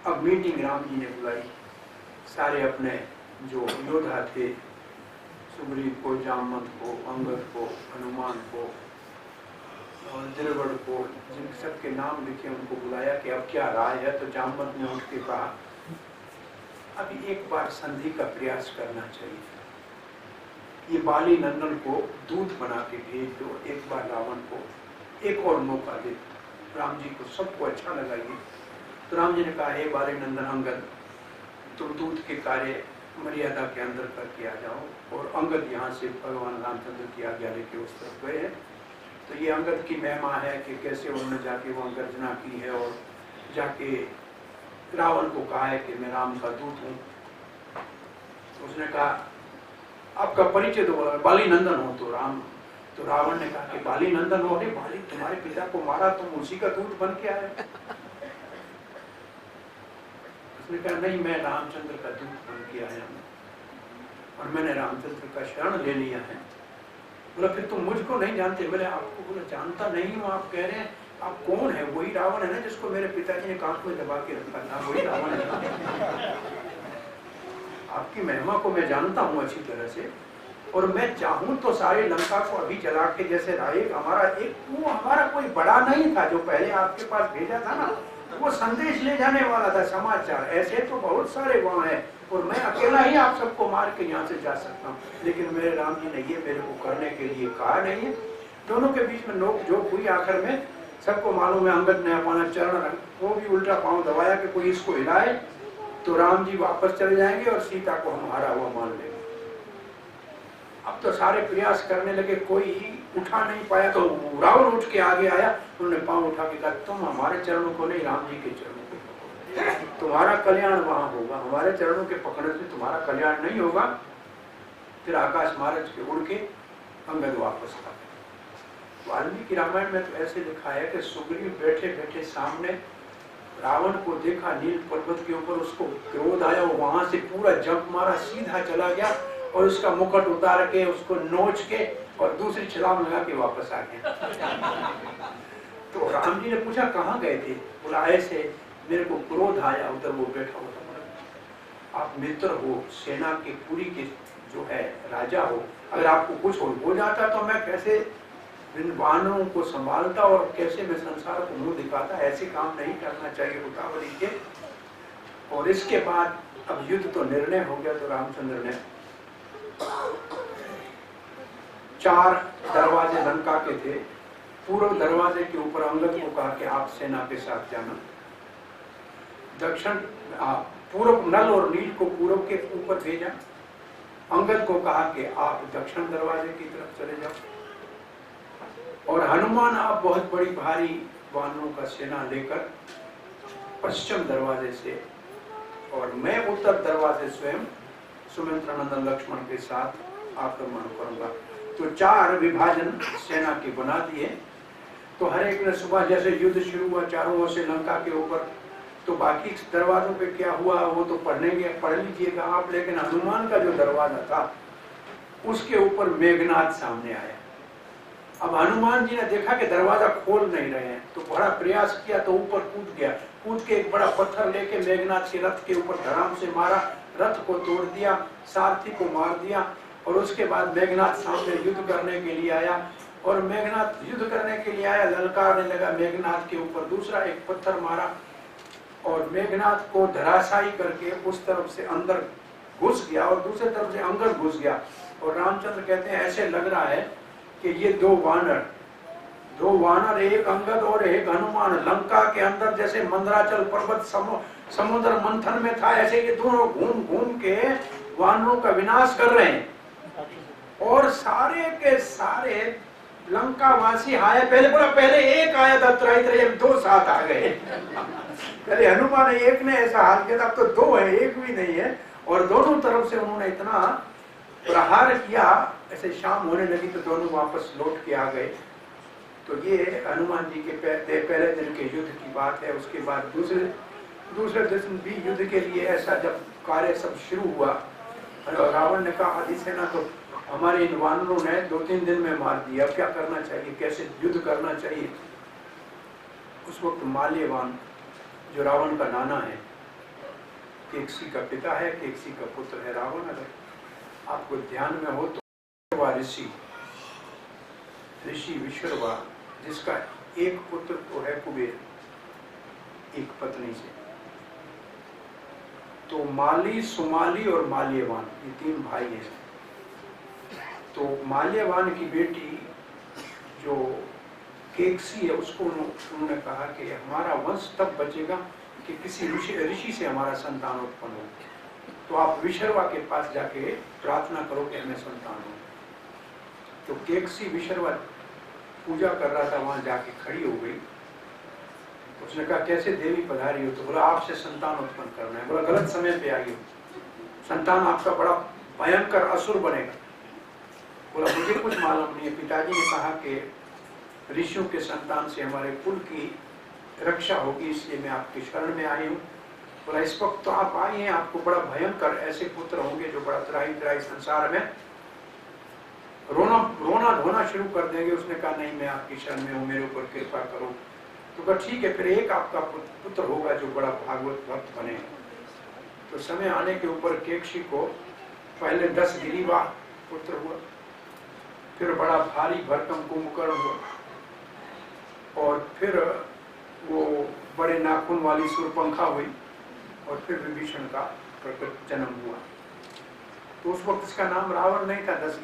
B: अब मीटिंग राम जी ने बुलाई, सारे अपने जो योद्धा थे, सुग्रीव को, जामवंत को, अंगद को, हनुमान को और द्रविड़ को, जिन सबके नाम लिखे उनको बुलाया कि अब क्या राय है। तो जामवंत ने उठ के कहा, अभी एक बार संधि का प्रयास करना चाहिए, ये बाली नंदन को दूत बना के भेज दो, एक बार रावण को एक और मौका दे। राम जी को सबको अच्छा लगा ये। तो राम जी ने कहा, हे बाली नंदन अंगद, तुम दूत के कार्य मर्यादा के अंदर करके आ जाओ। और अंगद यहाँ से भगवान रामचंद्र की आज्ञा लेके उस तरफ गए हैं। तो ये अंगद की महिमा है कि कैसे उन्होंने जाके वहाँ गर्जना की है और जाके रावण को कहा है कि मैं राम का दूत हूँ। उसने कहा, आपका परिचय दो, बाली नंदन हो। तो रावण ने कहा कि बाली नंदन हो, अरे बाली तुम्हारे पिता को मारा, तुम उसी का दूत बन के आए। उसने कहा, नहीं, मैं रामचंद्र का दूत बन के आया हूँ और मैंने रामचंद्र का शरण ले लिया है। बोला, फिर तुम मुझको नहीं जानते? बोले, आपको बोला जानता नहीं हूँ। आप कह रहे हैं आप कौन है? वही रावण है ना जिसको मेरे पिताजी ने कांच में दबा के रखा था, वही रावण है। आपकी महिमा को मैं जानता हूँ अच्छी तरह से, और मैं चाहूँ तो सारी लंका को अभी जला के, जैसे हमारा कोई बड़ा नहीं था जो पहले आपके पास भेजा था ना, वो संदेश ले जाने वाला था, समाचार। ऐसे तो बहुत सारे वहाँ हैं और मैं अकेला ही आप सबको मार के यहाँ से जा सकता हूँ, लेकिन मेरे राम जी ने ये मेरे को करने के लिए कहा नहीं है। दोनों के बीच में नोक झोंक हुई। आखिर में सबको मालूम है अंगद ने अपना चरण वो भी उल्टा पांव दबाया कि कोई इसको हिलाए, तो राम जी वापस चले जाएंगे और सीता को हम हारा हुआ मान लेंगे। अब तो सारे प्रयास करने लगे, कोई उठा नहीं पाया, तो रावण उठ के आगे आया, उन्होंने पांव उठा के कहा तुम हमारे चरणों को नहीं, राम जी के चरणों को पकड़ो, तुम्हारा कल्याण वहां होगा, हमारे चरणों के पकड़ने से तुम्हारा कल्याण नहीं होगा। फिर आकाश मार्ग के उड़ के अंगद वापस आ गए। वाल्मीकि रामायण में तो ऐसे लिखा है कि सुग्रीव बैठे बैठे सामने रावण को देखा, नील पर्वत के ऊपर, उसको क्रोध आया, वो वहां से पूरा जंप मारा, सीधा चला गया और उसका मुकुट उतार के उसको नोच के और दूसरी छलांग लगा के वापस आ गया। तो राम जी ने पूछा कहाँ गए थे? बोला ऐसे मेरे को क्रोध आया, उधर वो बैठा हुआ था। आप मित्र हो, सेना के पूरी के जो है राजा हो, अगर आपको कुछ हो जाता तो मैं कैसे इन वानरों को संभालता और कैसे मैं संसार को मुंह दिखाता, ऐसे काम नहीं करना चाहिए उतावली के। और इसके बाद अब युद्ध तो निर्णय हो गया, तो रामचंद्र ने 4 दरवाजे लंका के थे, पूर्व दरवाजे के ऊपर अंगद को कहा कि आप सेना के साथ जाना, दक्षिण पूर्व नल और नील को पूर्व के ऊपर भेजा, अंगद को कहा कि आप दक्षिण दरवाजे की तरफ चले जाओ, और हनुमान आप बहुत बड़ी भारी वानरों का सेना लेकर पश्चिम दरवाजे से, और मैं उत्तर दरवाजे स्वयं सुमित्रा नंदन लक्ष्मण के साथ आक्रमण करूंगा। तो 4 विभाजन सेना के बना दिए। तो हर एक ने सुबह जैसे युद्ध शुरू हुआ चारों ओर से लंका के ऊपर, तो बाकी दरवाजों पे क्या हुआ वो तो पढ़ लीजिएगा आप, लेकिन हनुमान का जो दरवाजा था उसके ऊपर मेघनाद सामने आया। अब हनुमान जी ने देखा कि दरवाजा खोल नहीं रहे हैं, तो बड़ा प्रयास किया, तो ऊपर कूद गया, कूद के एक बड़ा पत्थर लेके मेघनाद के रथ के ऊपर धड़ाम से मारा, रथ को तोड़ दिया, सारथी को मार दिया, और उसके बाद मेघनाद सामने युद्ध करने के लिए आया, और मेघनाद युद्ध करने के लिए आया, ललकारने लगा, मेघनाद के ऊपर दूसरा एक पत्थर मारा और मेघनाद को धराशायी करके उस तरफ से अंदर घुस गया और दूसरी तरफ से अंगद घुस गया। और रामचंद्र कहते हैं ऐसे लग रहा है कि ये दो वानर एक अंगद और एक हनुमान लंका के अंदर जैसे मंदराचल पर्वत समुद्र मंथन में था, ऐसे ये दोनों घूम घूम के वानरों का विनाश कर रहे हैं। और सारे के सारे लंका वासी आए, पहले एक आया था, त्रय 2 साथ आ गए। पहले हनुमान एक ने ऐसा हाल किया था, अब तो 2 है, एक भी नहीं है, और दोनों तरफ से उन्होंने इतना प्रहार किया, ऐसे शाम होने लगी तो दोनों वापस लौट के आ गए। तो ये हनुमान जी के पहले दिन के युद्ध की बात है। उसके बाद दूसरे दिन भी युद्ध के लिए ऐसा जब कार्य सब शुरू हुआ, रावण ने कहा अधिसेना तो हमारे इन वानरों ने 2-3 दिन में मार दिया, क्या करना चाहिए, कैसे युद्ध करना चाहिए। उस वक्त माल्यवान जो रावण का नाना है, केकसी का पिता है, केकसी का पुत्र है रावण, अगर आपको ध्यान में हो तो ऋषि विश्रवा, जिसका एक पुत्र तो है कुबेर, एक पत्नी से। तो माली, सुमाली और माल्यवान ये 3 भाई हैं। तो माल्यवान की बेटी जो केकसी है, उसको उन्होंने कहा कि हमारा वंश तब बचेगा कि किसी ऋषि से हमारा संतान उत्पन्न हो, तो आप विश्रवा के पास जाके प्रार्थना करो कि हमें संतान हो। तो केकसी विश्रवा पूजा कर रहा था, वहां जाके खड़ी हो गई। उसने कहा कैसे देवी पधारी हो? तो बोला आपसे संतान उत्पन्न करना है। बोला गलत समय पे आई हो, संतान आपका बड़ा भयंकर असुर बनेगा। बोला मुझे कुछ मालूम नहीं है, पिताजी ने कहा कि ऋषियों के संतान से हमारे कुल की रक्षा होगी, इसलिए मैं आपकी शरण में आई हूँ। बोला इस वक्त तो आप आई हैं, आपको बड़ा भयंकर ऐसे पुत्र होंगे जो बड़ा त्राही संसार में रोना धोना शुरू कर देंगे। उसने कहा नहीं, मैं आपकी शरण में हूँ, मेरे ऊपर कृपा करो। तो कहा ठीक है, फिर एक आपका पुत्र होगा जो बड़ा भागवत भक्त बनेगा। तो समय आने के ऊपर केकसी को पहले 10 गिरीवा पुत्र हुआ, फिर बड़ा भारी भरकम कुंभकर्ण हुआ, और फिर वो बड़े नाखून वाली शूर्पणखा हुई, और फिर विभीषण का प्रकट जन्म हुआ। तो उस वक्त इसका नाम रावण नहीं था, 10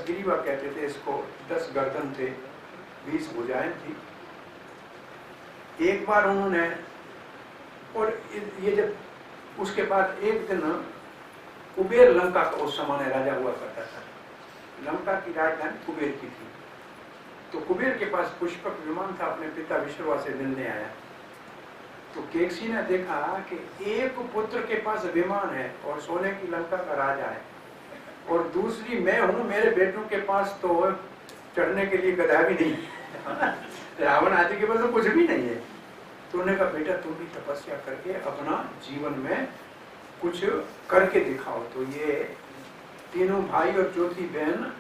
B: गिरीवा कहते थे इसको। 10 गर्दन थे, 20 भुजाएं थी। एक बार उन्होंने, और ये जब उसके बाद एक दिन कुबेर लंका का उस समय राजा हुआ करता था। लंका की राजधानी कुबेर की थी। तो कुबेर के पास पुष्पक विमान था, अपने पिता विश्रवा से मिलने आया। तो केकसी ने देखा कि एक पुत्र के पास विमान है और सोने की लंका का राजा है, और दूसरी मैं हूं, मेरे बेटों के पास तो चढ़ने के लिए गधा भी नहीं रावण आदि के पास तो कुछ भी नहीं है। तो उन्होंने कहा बेटा तुम भी तपस्या करके अपना जीवन में कुछ करके दिखाओ। तो ये तीनों भाई और चौथी बहन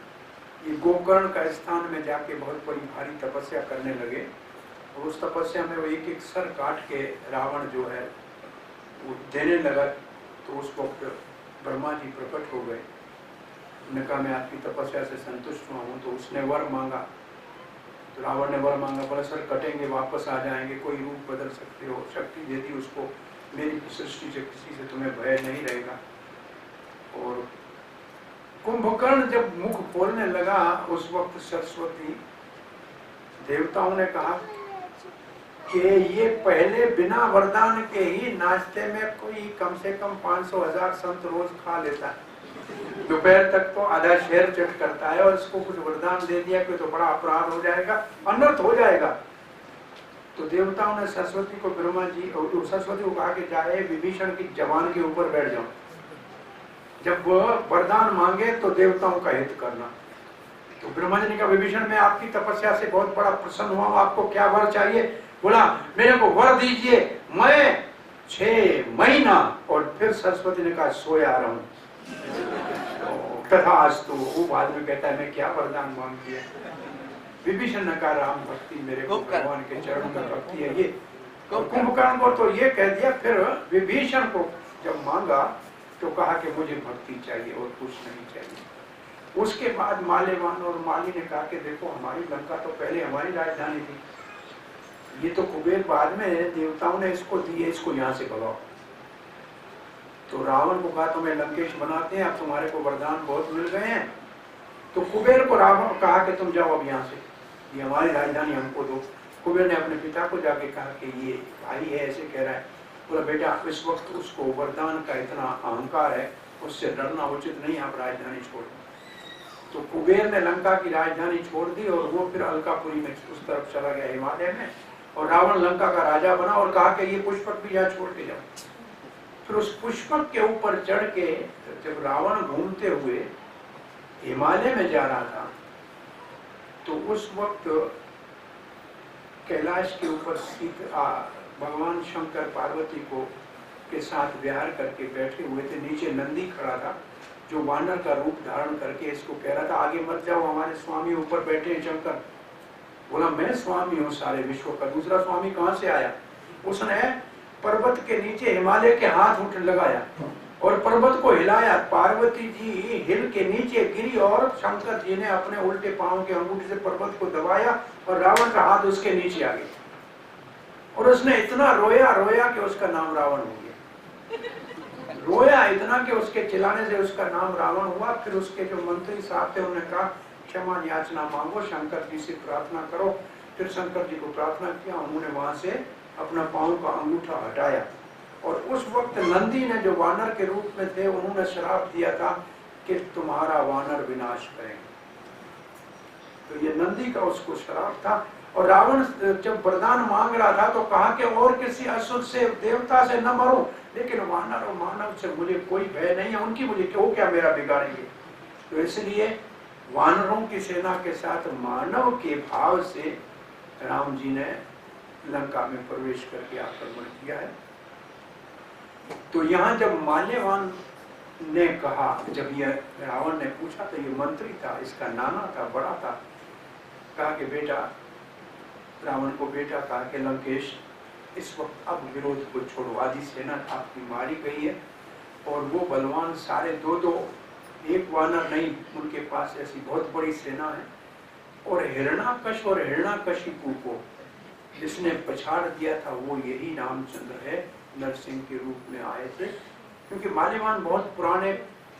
B: ये गोकर्ण का स्थान में जाके बहुत बड़ी भारी तपस्या करने लगे, और उस तपस्या में वो एक एक सर काट के रावण जो है वो देने लगा। तो उस वक्त ब्रह्मा जी प्रकट हो गए। उन्होंने कहा मैं आपकी तपस्या से संतुष्ट हुआ हूँ। तो उसने वर मांगा, तो रावण ने वर मांगा, बोले सर कटेंगे वापस आ जाएंगे, कोई रूप बदल सकते हो। शक्ति दे दी उसको, मेरी सृष्टि से किसी से तुम्हें भय नहीं रहेगा। और कुंभकर्ण जब मुख खोलने लगा उस वक्त सरस्वती देवताओं ने कहा कि ये पहले बिना वरदान के ही नाश्ते में कोई कम से कम 500,000 संत रोज खा लेता है, दोपहर तक तो आधा शहर चट करता है, और इसको कुछ वरदान दे दिया कि तो बड़ा अपराध हो जाएगा, अनर्थ हो जाएगा। तो देवताओं ने सरस्वती को ब्रह्मा जी और सरस्वती को कहा कि जाए विभीषण की जवान के ऊपर बैठ जाओ, जब वह वरदान मांगे तो देवताओं का हित करना। तो ब्रह्मा जी ने कहा विभीषण मैं आपकी तपस्या से बहुत बड़ा प्रसन्न हुआ, आपको क्या वर चाहिए? बोला मेरे को वर दीजिए, मैं 6 महीना। और फिर सरस्वती ने कहा सोया रहूं। तथा आज तो वो बाद में कहता है मैं क्या वरदान मांग दिया। विभीषण ने कहा राम भक्ति, मेरे को भगवान के चरणों में भक्ति है ये। कुंभकर्ण को तो ये कह दिया। फिर विभीषण को जब मांगा तो कहा कि मुझे भक्ति चाहिए और कुछ नहीं चाहिए। उसके बाद माल्यवान और माली ने कहा कि देखो हमारी लंका तो पहले हमारी राजधानी थी, ये तो कुबेर बाद में देवताओं ने इसको दिए, इसको यहाँ से भगाओ। तो रावण को कहा तुम्हें लंकेश बनाते हैं, अब तुम्हारे को वरदान बहुत मिल गए हैं। तो कुबेर को रावण कहा कि तुम जाओ अब यहाँ से, ये हमारी राजधानी हमको दो। कुबेर ने अपने पिता को जाके कहा कि ये भाई है ऐसे कह रहा है। बोला बेटा इस वक्त उसको वरदान का इतना अहंकार है, उससे डरना उचित नहीं, आप राजधानी छोड़ दो। तो कुबेर ने लंका की राजधानी छोड़ दी और वो फिर अलकापुरी में उस तरफ चला गया हिमालय में, और रावण लंका का राजा बना और कहा कि ये पुष्पक भी यहाँ छोड़ के जाओ। फिर उस पुष्पक के ऊपर चढ़ के जब रावण घूमते हुए हिमालय में जा रहा था तो उस वक्त कैलाश के ऊपर भगवान शंकर पार्वती को के साथ विहार करके बैठे हुए थे। नीचे नंदी खड़ा था जो वानर का रूप धारण करके इसको कह रहा था आगे मत जाओ, हमारे स्वामी ऊपर बैठे हैं शंकर। बोला मैं स्वामी हूँ सारे विश्व का, दूसरा स्वामी कहाँ से आया? उसने पर्वत के नीचे हिमालय के हाथ उठ लगाया और पर्वत को हिलाया। पार्वती जी हिल के नीचे गिरी और शंकर जी ने अपने उल्टे पांव के अंगूठे से पर्वत को दबाया और रावण का हाथ उसके नीचे आ गया, और उसने इतना रोया कि उसका नाम रावण हो गया। रोया इतना कि उसके चिल्लाने से उसका नाम रावण हुआ। फिर उसके जो मंत्री साहब थे उन्होंने कहा क्षमा याचना मांगो, शंकर जी से प्रार्थना करो। फिर शंकर जी को प्रार्थना किया, उन्होंने वहां से अपना पांव का अंगूठा हटाया, और उस वक्त नंदी ने जो वानर के रूप में थे उन्होंने श्राप दिया था कि तुम्हारा वानर विनाश करेंगे। तो ये नंदी का उसको श्राप था। और रावण जब वरदान मांग रहा था तो कहा कि और किसी असुर से देवता से न मरो, लेकिन वानर और मानव से मुझे कोई भय नहीं है, उनकी मुझे क्यों क्या मेरा बिगाड़ेंगे। तो इसलिए वानरों की सेना के साथ मानव के भाव से राम जी ने लंका में प्रवेश करके आक्रमण किया है। तो यहाँ जब माल्यवान ने कहा, जब ये रावण ने पूछा तो ये मंत्री था, इसका नाना था, बड़ा था, कहा कि बेटा, रावण को बेटा कहा कि लंकेश इस वक्त अब विरोध को छोड़ो, आधी सेना आपकी मारी गई है और वो बलवान सारे दो एक वानर नहीं, उनके पास ऐसी बहुत बड़ी सेना है। और हिरण्याकश और हिरण्याकशिपु को जिसने पछाड़ दिया था वो यही रामचंद्र है, नरसिंह के रूप में आए थे। क्योंकि माल्यवान बहुत पुराने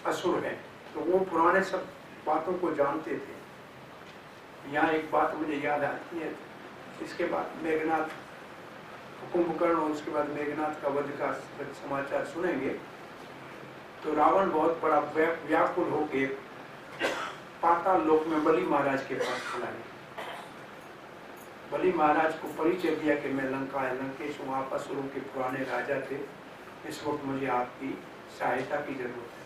B: असुर हैं तो वो पुराने सब बातों को जानते थे। यहाँ एक बात मुझे याद आती है, इसके बाद मेघनाथ कुंभकर्ण और उसके बाद मेघनाथ का वध का समाचार सुनेंगे तो रावण बहुत बड़ा व्याकुल होके पाताल लोक में बलि महाराज के पास चला गया। बलि महाराज को परिचय दिया कि मैं लंकेश हूँ, आप असुरों के पुराने राजा थे, इस वक्त मुझे आपकी सहायता की जरूरत है।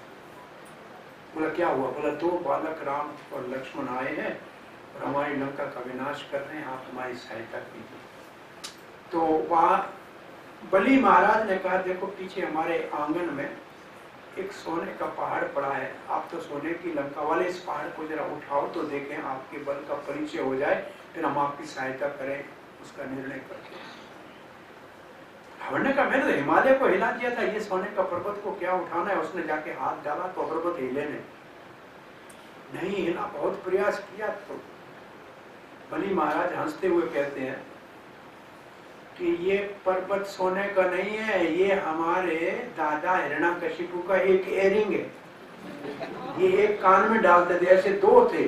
B: बोला क्या हुआ? बोला 2 बालक राम और लक्ष्मण आए हैं और हमारी लंका का विनाश कर रहे हैं, आप हमारी सहायता कीजिए। तो वहाँ बलि महाराज ने कहा देखो पीछे हमारे आंगन में एक सोने का पहाड़ पड़ा है, आप तो सोने की लंका वाले, इस पहाड़ को जरा उठाओ तो देखें आपके बल का परिचय हो जाए, फिर हम आपकी सहायता करें, उसका निर्णय करते हैं। रावण ने कहा मैंने तो हिमालय को हिला दिया था, ये सोने का पर्वत को क्या उठाना है? उसने जाके हाथ डाला तो पर्वत हिले नहीं हिला, बहुत प्रयास किया। तो बलि महाराज हंसते हुए कहते हैं कि ये पर्वत सोने का नहीं है, ये हमारे दादा हिरण्यकशिपु का एक एयरिंग है, ये एक कान में डालते थे, ऐसे 2 थे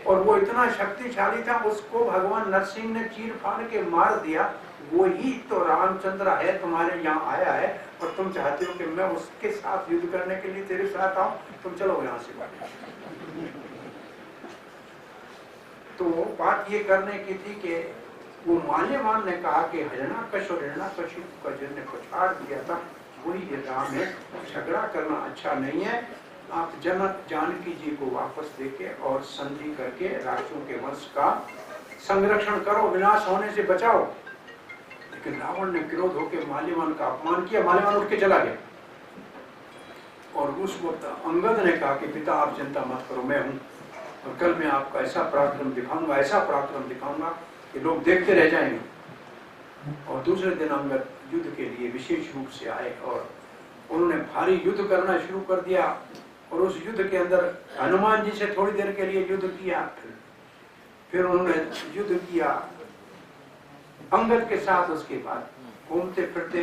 B: और वो इतना शक्तिशाली था, उसको भगवान नरसिंह ने चीर फाड़ के मार दिया। वही तो रामचंद्र है, तुम्हारे यहाँ आया है और तुम चाहते हो कि मैं उसके साथ युद्ध करने के लिए तेरे साथ आऊं, तुम चलो यहाँ से। तो बात ये करने की थी कि वो माल्यवान ने कहा कि हिरण्यकश और हिरण्यकशिपु का जिसने पछाड़ दिया था वही ये राम है, झगड़ा करना अच्छा नहीं है, आप जनक जानकी जी को वापस देके और संधि करके राक्षसों के वंश का संरक्षण करो, विनाश होने से बचाओ। लेकिन रावण ने क्रोध होकर माल्यवान का अपमान किया, माल्यवान उठ के चला गया। और उस वक्त अंगद ने कहा कि पिता आप चिंता मत करो, मैं हूं और कल मैं आपका ऐसा पराक्रम दिखाऊंगा, ऐसा पराक्रम दिखाऊंगा कि लोग देखते रह जाएंगे। और दूसरे दिन अंगद युद्ध के लिए विशेष रूप से आए और उन्होंने भारी युद्ध करना शुरू कर दिया। और उस युद्ध के अंदर हनुमान जी से थोड़ी देर के लिए युद्ध किया, फिर उन्होंने युद्ध किया अंगद के साथ। उसके बाद घूमते फिरते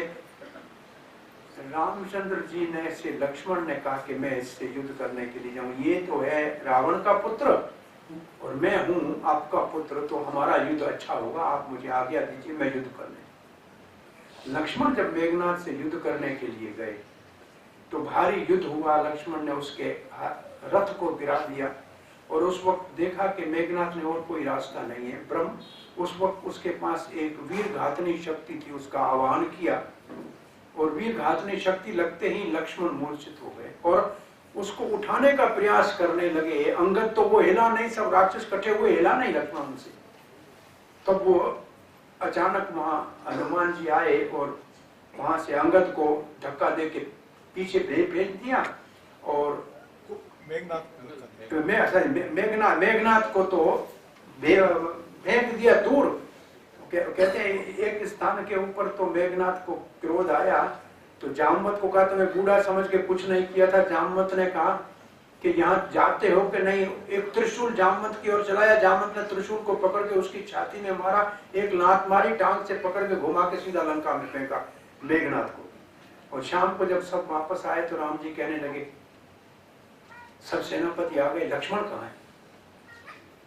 B: रामचंद्र जी ने से लक्ष्मण ने कहा कि मैं इससे युद्ध करने के लिए जाऊं, ये तो है रावण का पुत्र और मैं हूं आपका पुत्र, तो हमारा युद्ध अच्छा होगा, आप मुझे आज्ञा दीजिए, मैं युद्ध करने। लक्ष्मण जब मेघनाथ से युद्ध करने के लिए गए तो भारी युद्ध हुआ, लक्ष्मण ने उसके रथ को गिरा दिया और उस वक्त देखा कि मेघनाथ ने और कोई रास्ता नहीं है। ब्रह्म उस वक्त उसके पास एक वीर घातनी शक्ति थी, उसका आह्वान किया और वीर घातनी शक्ति लगते ही लक्ष्मण मूर्छित हो गए और उसको उठाने का प्रयास करने लगे। अंगद तो वो हिला नहीं, सब राक्षस इकट्ठे हुए, हिला नहीं लक्ष्मण से। तब वो अचानक वहां हनुमान जी आए और वहां से अंगद को धक्का दे के पीछे भेज दिया और मेघनाथ को तो फेंक दिया दूर। कहते हैं एक स्थान के ऊपर तो मेघनाथ को क्रोध आया तो जामवत को कहा तुम्हें बूढ़ा समझ के कुछ नहीं किया था। जामवत ने कहा कि यहाँ जाते हो कि नहीं, एक त्रिशूल जामवत की ओर चलाया, जामवत ने त्रिशूल को पकड़ के उसकी छाती में मारा, एक लात मारी, टांग से पकड़ के घुमा के सीधा लंका में फेंका मेघनाथ को। और शाम को जब सब वापस आए तो राम जी कहने लगे सब सेनापति आ गए, लक्ष्मण कहाँ है?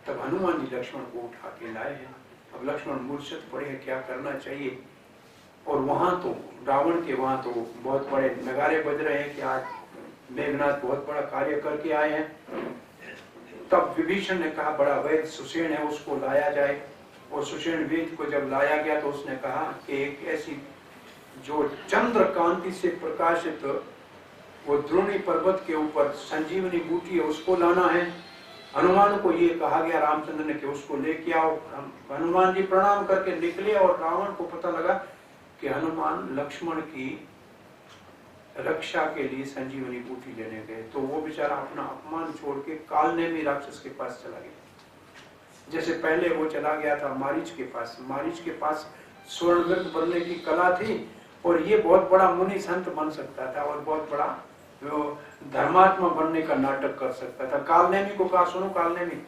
B: तब हनुमान जी लक्ष्मण को उठा के लाए हैं। अब लक्ष्मण मूर्छित पड़े हैं, क्या करना चाहिए। और वहां तो रावण के वहां तो बहुत बड़े नगारे बज रहे हैं कि आज मेघनाथ बहुत बड़ा कार्य करके आए हैं। तब विभीषण ने कहा बड़ा वैद्य सुषेण है, उसको लाया जाए। और सुषेण वेद को जब लाया गया तो उसने कहा कि एक ऐसी जो चंद्र कांति से प्रकाशित वो द्रोणी पर्वत के ऊपर संजीवनी बूटी है, उसको लाना है। हनुमान को ये कहा गया रामचंद्र ने कि उसको लेके आओ। हनुमान जी प्रणाम करके निकले और रावण को पता लगा कि हनुमान लक्ष्मण की रक्षा के लिए संजीवनी बूटी लेने गए। तो वो बेचारा अपना अपमान छोड़ के कालनेमी राक्षस के पास चला गया। जैसे पहले वो चला गया था मारीच के पास। मारीच के पास स्वर्णवृत्त बनने की कला थी और ये बहुत बड़ा मुनि संत बन सकता था और बहुत बड़ा धर्मात्मा बनने का नाटक कर सकता था। कालनेमी को कहा सुनो कालनेमी,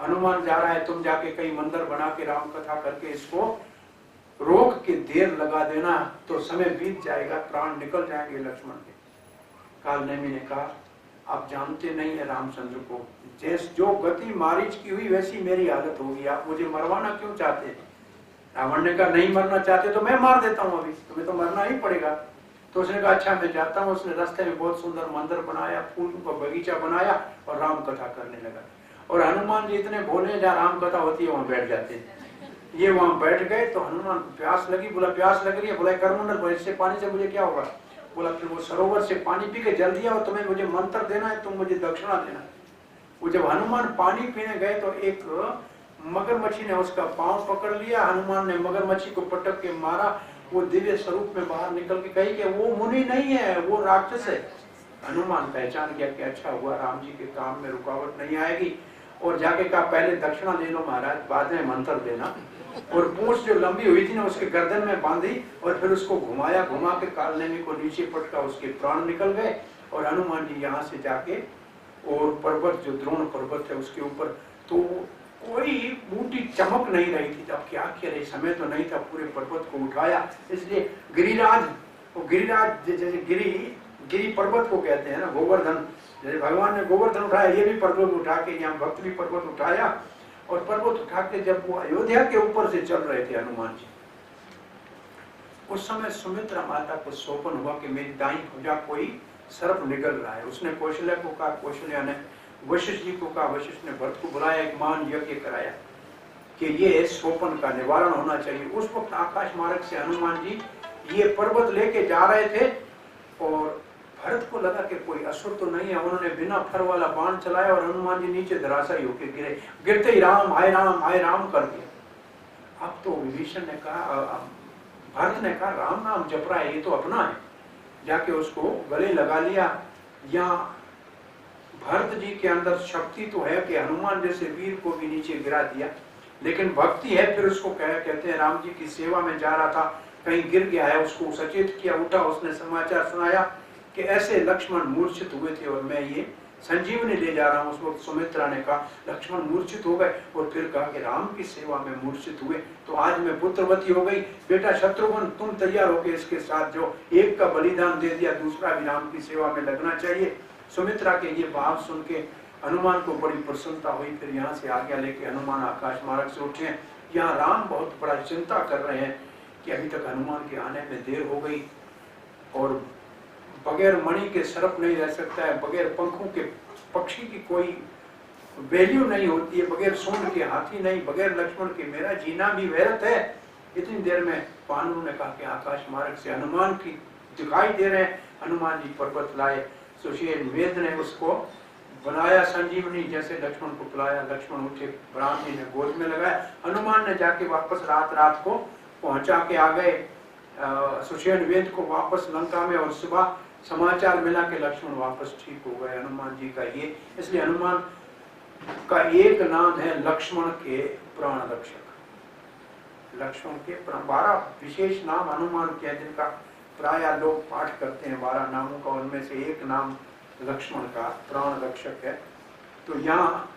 B: हनुमान जा रहा है, तुम जाके कई मंदिर बना के राम कथा करके इसको रोक के देर लगा देना, तो समय बीत जाएगा, प्राण निकल जाएंगे लक्ष्मण के। कालनेमी ने कहा आप जानते नहीं है रामचंद्र को, जैस जो गति मारीच की हुई वैसी मेरी हालत होगी, आप मुझे मरवाना क्यों चाहते हैं? रावण ने कहा नहीं मरना चाहते तो मैं मार देता हूँ, अभी तुम्हें तो मरना ही पड़ेगा। तो उसने कहा अच्छा मैं जाता हूँ। उसने रास्ते में बहुत सुंदर मंदिर बनाया, फूल का बगीचा बनाया और राम कथा करने लगा। और हनुमान जी इतने भोले, जहाँ राम कथा होती है वहां बैठ जाते हैं। ये वहां बैठ गए तो हनुमान को प्यास लगी, बोला प्यास लग रही है, बोला करमुंडल इससे पानी से मुझे क्या होगा। बोला फिर वो सरोवर से पानी पी के जल्दी आओ, तुम्हें मुझे मंत्र देना है, तुम मुझे दक्षिणा देना। वो जब हनुमान पानी पीने गए तो एक मगरमच्छी ने उसका पांव पकड़ लिया। हनुमान ने मगरमच्छी को पटक के मारा, वो दिव्य स्वरूप में बाहर निकल के कही कि वो मुनि नहीं है, वो राक्षस है। हनुमान पहचान गया कि अच्छा हुआ राम जी के काम में रुकावट नहीं आएगी। और जाके कहा पहले दक्षिणा ले लो महाराज, बाद में मंत्र देना। और पूंछ जो लंबी हुई थी ना उसके गर्दन में बांधी और फिर उसको घुमाया, घुमा के कालनेमी को नीचे पटका, उसके प्राण निकल गए। और हनुमान जी यहाँ से जाके और पर्वत जो द्रोण पर्वत है उसके ऊपर, तो कोई बूटी चमक नहीं रही थी। अब क्या किया, रही समय तो नहीं था, पूरे पर्वत को उठाया। इसलिए गिरिराज, वो गिरिराज जैसे गिरी पर्वत को कहते हैं ना, गोवर्धन, जैसे भगवान ने गोवर्धन उठाया, ये भी पर्वत उठा के, यहाँ भक्त भी पर्वत उठाया। और पर्वत उठा के जब वो अयोध्या के ऊपर से चल रहे थे हनुमान जी, उस समय सुमित्रा माता को सौपन हुआ कि मेरी दाई भुजा कोई सर्प निकल रहा है। उसने कौशल्या को कहा, कौशल्या ने वशिष्ठ जी को कहा, वशिष्ठ ने भरत को बुलाया, एक महान यज्ञ कराया कि ये शोपन का निवारण होना चाहिए। उस वक्त आकाश मार्ग से हनुमान जी ये पर्वत लेके जा रहे थे और भरत को लगा कि कोई असुर तो नहीं है। उन्होंने बिना फर वाला बाण चलाया और हनुमान जी नीचे धराशायी होकर गिरे। गिरते ही राम हाय राम कर दिया। अब तो विभीषण ने कहा, भरत ने कहा राम नाम जप रहा है, ये तो अपना है। जाके उसको गले लगा लिया। यहाँ भरत जी के अंदर शक्ति तो है कि हनुमान जैसे वीर को भी नीचे गिरा दिया, लेकिन भक्ति है। फिर उसको कहते हैं राम जी की सेवा में जा रहा था, कहीं गिर गया है, उसको सचेत किया, उठा, उसने समाचार सुनाया कि ऐसे लक्ष्मण मूर्छित हुए थे और मैं ये संजीवनी ले जा रहा हूँ। उस वक्त सुमित्रा ने कहा लक्ष्मण मूर्छित हो गए, और फिर कहा कि राम की सेवा में मूर्छित हुए तो आज मैं पुत्रवती हो गई। बेटा शत्रुघ्न तुम तैयार होकर इसके साथ जो एक का बलिदान दे दिया, दूसरा भी राम की सेवा में लगना चाहिए। सुमित्रा के ये बात सुन के हनुमान को बड़ी प्रसन्नता हुई। फिर यहाँ से आज्ञा लेके हनुमान आकाश मार्ग से उठे। यहाँ राम बहुत बड़ा चिंता कर रहे हैं कि अभी तक हनुमान के आने में देर हो गई, और बगैर मणि के सर्प नहीं रह सकता है, बगैर पंखों के पक्षी की कोई वैल्यू नहीं होती है, बगैर सूंड के हाथी नहीं, बगैर लक्ष्मण के मेरा जीना भी व्यर्थ है। इतनी देर में पांडु ने कहा कि आकाश मार्ग से हनुमान की दिखाई दे रहे हैं। हनुमान जी पर्वत लाए, सुषेण वेद ने उसको बनाया संजीवनी, जैसे लक्ष्मण को पिलाया। लक्ष्मण उठे, राम जी ने गोद में लगाया। हनुमान ने जाके वापस रात को पहुंचा के आ गए सुषेण वेद को वापस लंका में, और सुबह समाचार मिला कि लक्ष्मण वापस ठीक हो गए। हनुमान जी का ये, इसलिए हनुमान का एक नाम है लक्ष्मण के प्राण रक्षक। लक्ष्मण के 12 विशेष नाम हनुमान के, जिनका प्राय लोग पाठ करते हैं 12 नामों का, उनमें से एक नाम लक्ष्मण का प्राण रक्षक है। तो यहाँ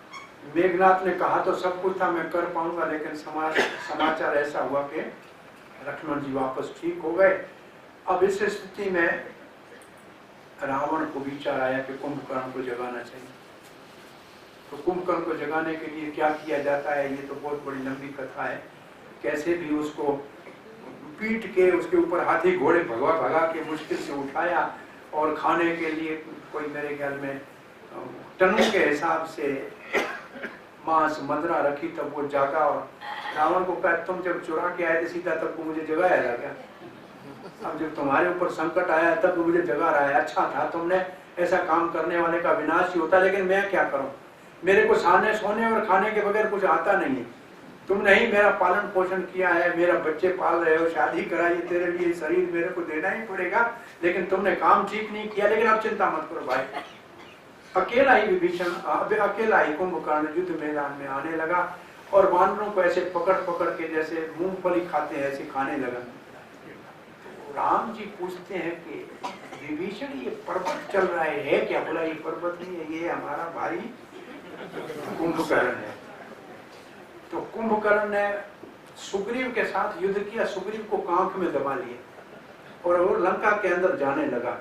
B: मेघनाथ ने कहा तो सब कुछ था मैं कर पाऊंगा, लेकिन समाचार ऐसा हुआ कि लक्ष्मण जी वापस ठीक हो गए। अब इस स्थिति में रावण को विचार आया कि कुंभकर्ण को जगाना चाहिए। तो कुंभकर्ण को जगाने के लिए क्या किया जाता है, ये तो बहुत बड़ी लंबी कथा है। कैसे भी उसको पीट के उसके ऊपर हाथी घोड़े भगा के मुश्किल से उठाया, और खाने के लिए कोई मेरे ख्याल में टनों के हिसाब से मांस मदरा रखी, तब वो जागा। और रावण को कहा तुम जब चुरा के आए थे सीता तब को मुझे जगाया था क्या? अब जब तुम्हारे ऊपर संकट आया तब तो मुझे जगा रहा है। अच्छा था तुमने, ऐसा काम करने वाले का विनाश ही होता, लेकिन मैं क्या करूं, मेरे को सोने और खाने के बगैर कुछ आता नहीं है। तुमने ही मेरा पालन पोषण किया है, मेरा बच्चे पाल रहे हो, शादी कराई, तेरे लिए शरीर मेरे को देना ही पड़ेगा, लेकिन तुमने काम ठीक नहीं किया। लेकिन अब चिंता मत करो भाई। अकेला ही विभीषण, अकेला ही कुंभकर्ण युद्ध मैदान में आने लगा, और वानरों को ऐसे पकड़ के जैसे मूंगफली खाते हैं ऐसे खाने लगा। राम जी पूछते हैं कि विभीषण ये पर्वत चल रहा है क्या? बोला ये पर्वत नहीं है, ये हमारा भाई कुंभकर्ण है। तो कुंभकर्ण ने सुग्रीव के साथ युद्ध किया, सुग्रीव को कांख में दबा लिया और वो लंका के अंदर जाने लगा।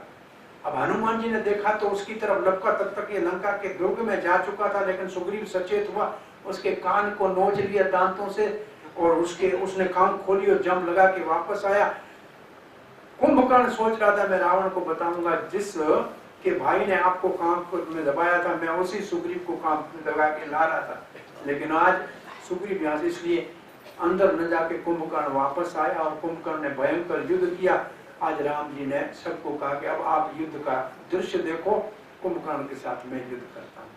B: अब हनुमान जी ने देखा तो उसकी तरफ लपका, तब तक ये लंका के दुर्ग में जा चुका था, लेकिन सुग्रीव सचेत हुआ, उसके कान को नोच लिया दांतों से, और उसने कान खोली और जंप लगा के वापस आया। कुंभकर्ण सोच रहा था मैं रावण को बताऊंगा जिस के भाई ने आपको कान में दबाया था, मैं उसी सुग्रीव को कान में दबा के ला रहा था। लेकिन आज सुग्रीव यहाँ से इसलिए अंदर न जाके कुंभकर्ण वापस आया और कुंभकर्ण ने भयंकर युद्ध किया। आज राम जी ने सबको कहा कि अब आप युद्ध का दृश्य देखो, कुंभकर्ण के साथ मैं युद्ध करता हूँ।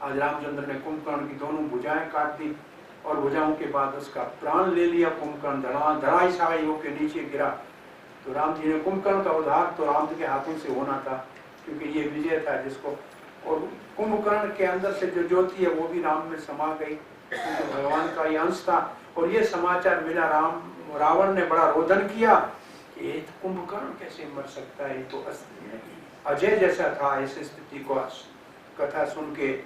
B: आज रामचंद्र ने कुंभकर्ण की दोनों भुजाएं काट दी और भुजाओं के बाद उसका प्राण ले लिया। कुंभकर्ण धराशायी होकर नीचे गिरा। तो राम जी ने कुंभकर्ण का उद्धार तो राम जी के हाथों से होना था, क्योंकि ये विजय था जिसको, और कुंभकर्ण के अंदर से जो ज्योति है वो भी राम में समा गई, क्योंकि भगवान का ये अंश था। और ये समाचार मिला, रावण ने बड़ा रोदन किया कि ये तो कुंभकर्ण कैसे मर सकता है, ये तो अजय जैसा था। इस स्थिति को कथा सुन के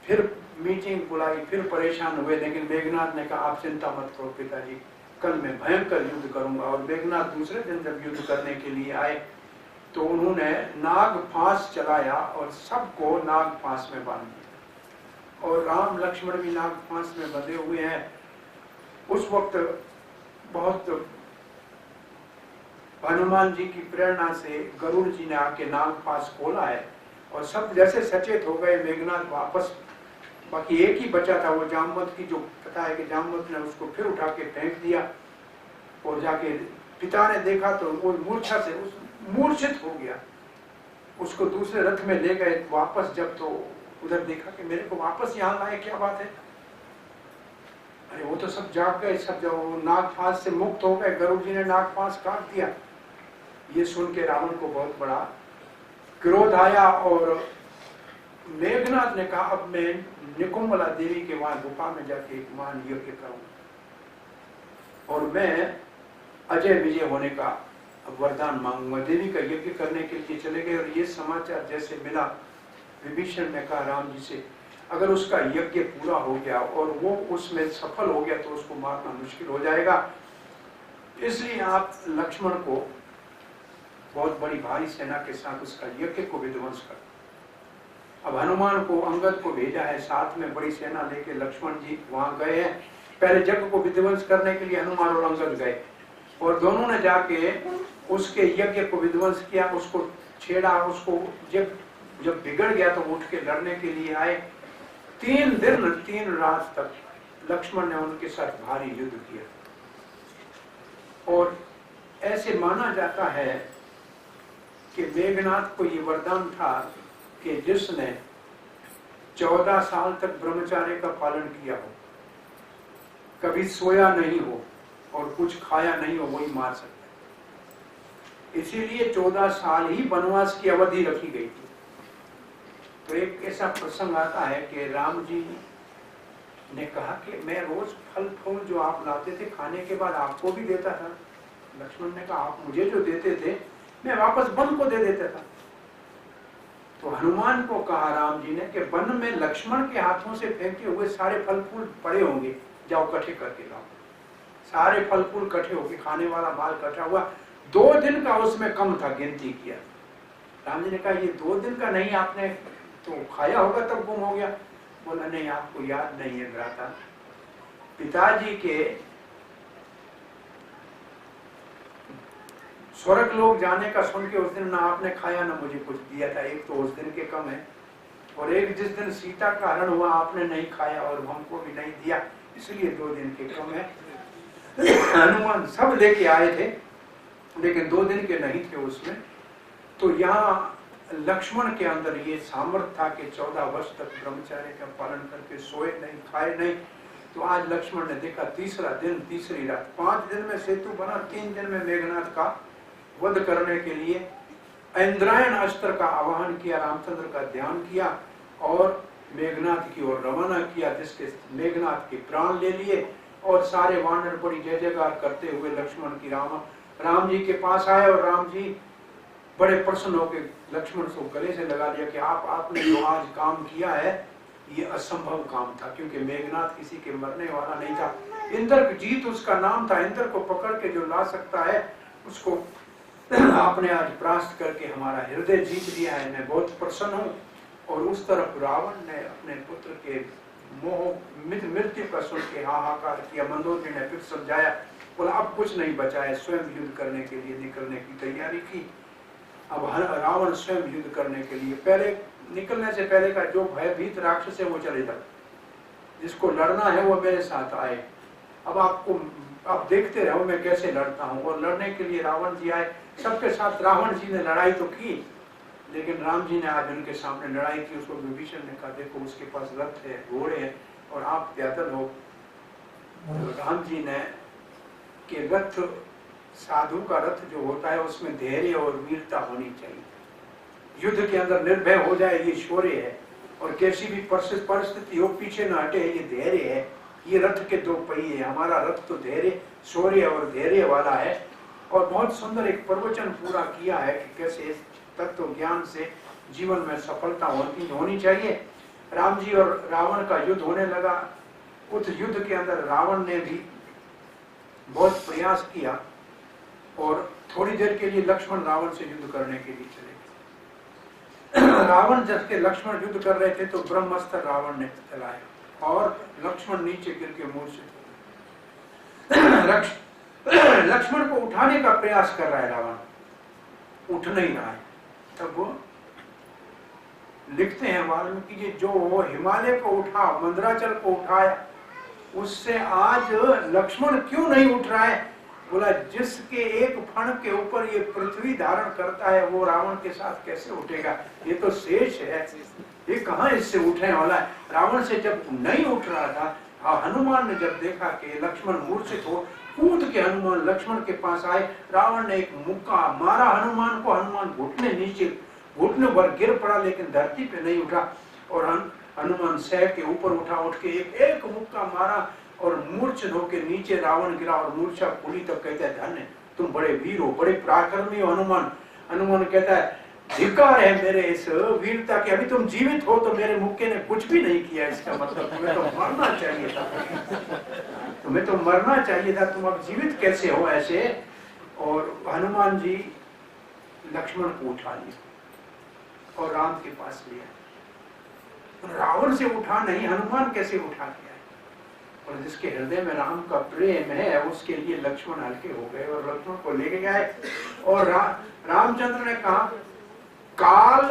B: फिर मीटिंग बुलाई, फिर परेशान हुए। लेकिन मेघनाथ ने कहा आप चिंता मत करो पिताजी, कल मैं भयंकर युद्ध करूंगा। और मेघनाथ दूसरे दिन जब युद्ध करने के लिए आए तो उन्होंने नाग फांस चलाया और सबको नाग फांस में बांध दिया, और राम लक्ष्मण भी नाग फांस में बंधे हुए हैं। उस वक्त बहुत हनुमान जी की प्रेरणा से गरुड़ जी ने आके नाग फांस खोला है और सब जैसे सचेत हो गए। मेघनाथ वापस, बाकी एक ही बचा था, वो जामवंत की जो कथा है कि जामवंत ने उसको फिर उठा के फेंक दिया और जाके पिता ने देखा तो वो मूर्छा से मूर्छित हो गया। उसको दूसरे रथ में ले गए वापस, जब तो उधर देखा कि मेरे को वापस यहाँ लाए, क्या बात है, अरे वो तो सब जाग गए, सब जब नाग फांस से मुक्त हो गए, गरुड़ जी ने नाग फांस काट दिया। ये सुन के रावण को बहुत बड़ा क्रोध आया और मेघनाथ ने कहा अब मैं निकुंभला देवी के वहां गुफा में जाके एक महान यज्ञ करूंगा और मैं अजय विजय होने का वरदान मांगूंगा। देवी का यज्ञ करने के लिए चले गए और ये समाचार जैसे मिला, विभीषण ने कहा राम जी से अगर उसका यज्ञ पूरा हो गया और वो उसमें सफल हो गया तो उसको मारना मुश्किल हो जाएगा, इसलिए आप लक्ष्मण को बहुत बड़ी भारी सेना के साथ उसका यज्ञ को विध्वंस कर। अब हनुमान को अंगद को भेजा है, साथ में बड़ी सेना लेके लक्ष्मण जी वहां गए हैं। पहले यज्ञ को विध्वंस करने के लिए हनुमान और अंगद गए और दोनों ने जाके उसके यज्ञ को विध्वंस किया, उसको छेड़ा, उसको जब बिगड़ गया तो उठ के लड़ने के लिए आए। 3 दिन 3 रात तक लक्ष्मण ने उनके साथ भारी युद्ध किया और ऐसे माना जाता है कि मेघनाथ को ये वरदान था कि जिसने 14 साल तक ब्रह्मचार्य का पालन किया हो, कभी सोया नहीं हो और कुछ खाया नहीं हो, वही मार सकता है। इसीलिए 14 साल ही वनवास की अवधि रखी गई थी। तो एक ऐसा प्रसंग आता है कि राम जी ने कहा कि मैं रोज फल फूल जो आप लाते थे खाने के बाद आपको भी देता था। लक्ष्मण ने कहा आप मुझे जो देते थे मैं वापस वन को दे देता था। तो हनुमान को कहा राम जी ने कि वन में लक्ष्मण के हाथों से फेंके हुए सारे फल फूल पड़े होंगे, जाओ इकट्ठे करके लाओ। सारे फल फूल इकट्ठे होके खाने वाला माल इकट्ठा हुआ। 2 दिन का उसमें कम था, गिनती किया। राम जी ने कहा ये 2 दिन का नहीं, आपने तो खाया होगा तब गुम हो गया। बोला नहीं आपको याद नहीं है भ्राता, पिताजी के स्वर्ग लोग जाने का सुन के उस दिन ना आपने खाया ना मुझे कुछ दिया था। एक तो उस दिन के कम है और एक जिस दिन सीता का हरण हुआ आपने नहीं खाया और हमको भी नहीं दिया, इसलिए 2 दिन के कम है। हनुमान सब लेके आए थे लेकिन 2 दिन के नहीं थे उसमें। तो यहाँ लक्ष्मण के अंदर ये सामर्थ्य था कि 14 वर्ष तक ब्रह्मचार्य का पालन करके सोए नहीं खाए नहीं। तो आज लक्ष्मण ने देखा तीसरा दिन तीसरी रात, 5 दिन में सेतु बना, 3 दिन में मेघनाथ का वध करने के लिए इंद्रायण अस्त्र का आवाहन किया, रामचंद्र का ध्यान किया और मेघनाथ की ओर रवाना किया, जिसके मेघनाथ के प्राण ले लिए। और सारे वानर बड़ी जय जयकार करते हुए लक्ष्मण की राम जी के पास आए और राम जी बड़े प्रसन्न होकर लक्ष्मण को गले से लगा लिया कि आपने जो आज काम किया है ये असंभव काम था, क्योंकि मेघनाथ किसी के मरने वाला नहीं था। इंद्रजीत उसका नाम था, इंद्र को पकड़ के जो ला सकता है उसको आपने आज परास्त करके हमारा हृदय जीत लिया है, मैं बहुत प्रसन्न हूँ। और उस तरफ रावण ने अपने पुत्र के मोह मृत्यु का सुन के हाहाकार किया। मंदोदरी ने फिर समझाया, बोला अब कुछ नहीं बचा है, स्वयं युद्ध करने के लिए निकलने की तैयारी की। अब रावण स्वयं युद्ध करने के लिए पहले निकलने से पहले का जो भयभीत राक्षस है वो चले जाए, जिसको लड़ना है वो मेरे साथ आए। अब आप देखते रहो मैं कैसे लड़ता हूँ। और लड़ने के लिए रावण जी आए, सबके साथ रावण जी ने लड़ाई तो की, लेकिन राम जी ने आज उनके सामने लड़ाई की। उसको विभीषण ने कहा देखो उसके पास रथ है, घोड़े हैं और आप पैदल हो। तो राम जी ने कि रथ, साधु का रथ जो होता है उसमें धैर्य और वीरता होनी चाहिए। युद्ध के अंदर निर्भय हो जाए ये शौर्य है, और कैसी भी परिस्थिति हो पीछे न हटे ये धैर्य है। ये रथ के दो पहिए, हमारा रथ तो धैर्य, शौर्य और धैर्य वाला है। और बहुत सुंदर एक प्रवचन पूरा किया है कि कैसे तत्व ज्ञान से जीवन में सफलता होनी चाहिए। राम जी और रावण का युद्ध होने लगा। उस युद्ध के अंदर रावण ने भी बहुत प्रयास किया, और थोड़ी देर के लिए लक्ष्मण रावण से युद्ध करने के लिए चले। रावण जब के लक्ष्मण युद्ध कर रहे थे तो ब्रह्मास्त्र रावण ने चलाया और लक्ष्मण नीचे गिर के मूर्छित हो गए। लक्ष्मण को उठाने का प्रयास कर रहा है रावण, उठ नहीं रहा है। तब वो लिखते हैं वाल्मीकि जी, जो वो हिमालय को उठा, मंदराचल को उठाया, उससे आज लक्ष्मण क्यों नहीं उठ रहा है? बोला जिसके एक फण के ऊपर ये पृथ्वी धारण करता है वो रावण के साथ कैसे उठेगा? ये तो शेष है, ये कहाँ इससे उठने वाला है? रावण से जब नहीं उठ रहा था, हनुमान ने जब देखा कि लक्ष्मण मूर्छित हो, कूद के हनुमान लक्ष्मण के पास आए। रावण ने एक मुक्का मारा हनुमान को, हनुमान घुटने पर गिर पड़ा, लेकिन धरती पे नहीं उठा। और हनुमान सह के ऊपर उठा, उठ के एक मुक्का मारा और मूर्छित होकर नीचे रावण गिरा और मूर्छा खुली। तब कहता है धन्य तुम बड़े वीर हो, बड़े पराक्रमी हो हनुमान। हनुमान कहता है धिक्कार है मेरे इस वीरता के, अभी तुम जीवित हो तो मेरे मुक्के ने कुछ भी नहीं किया। इसका मतलब तुम्हें तो मरना चाहिए था, तुम्हें तो मरना चाहिए था, तुम अब जीवित कैसे हो ऐसे? और हनुमान जी लक्ष्मण को उठा लिया और राम के पास लिया। रावण से उठा नहीं, हनुमान कैसे उठा लिया? और जिसके हृदय में राम का प्रेम है उसके लिए लक्ष्मण हल्के हो गए और लक्ष्मण को लेके गए। और रामचंद्र ने कहा काल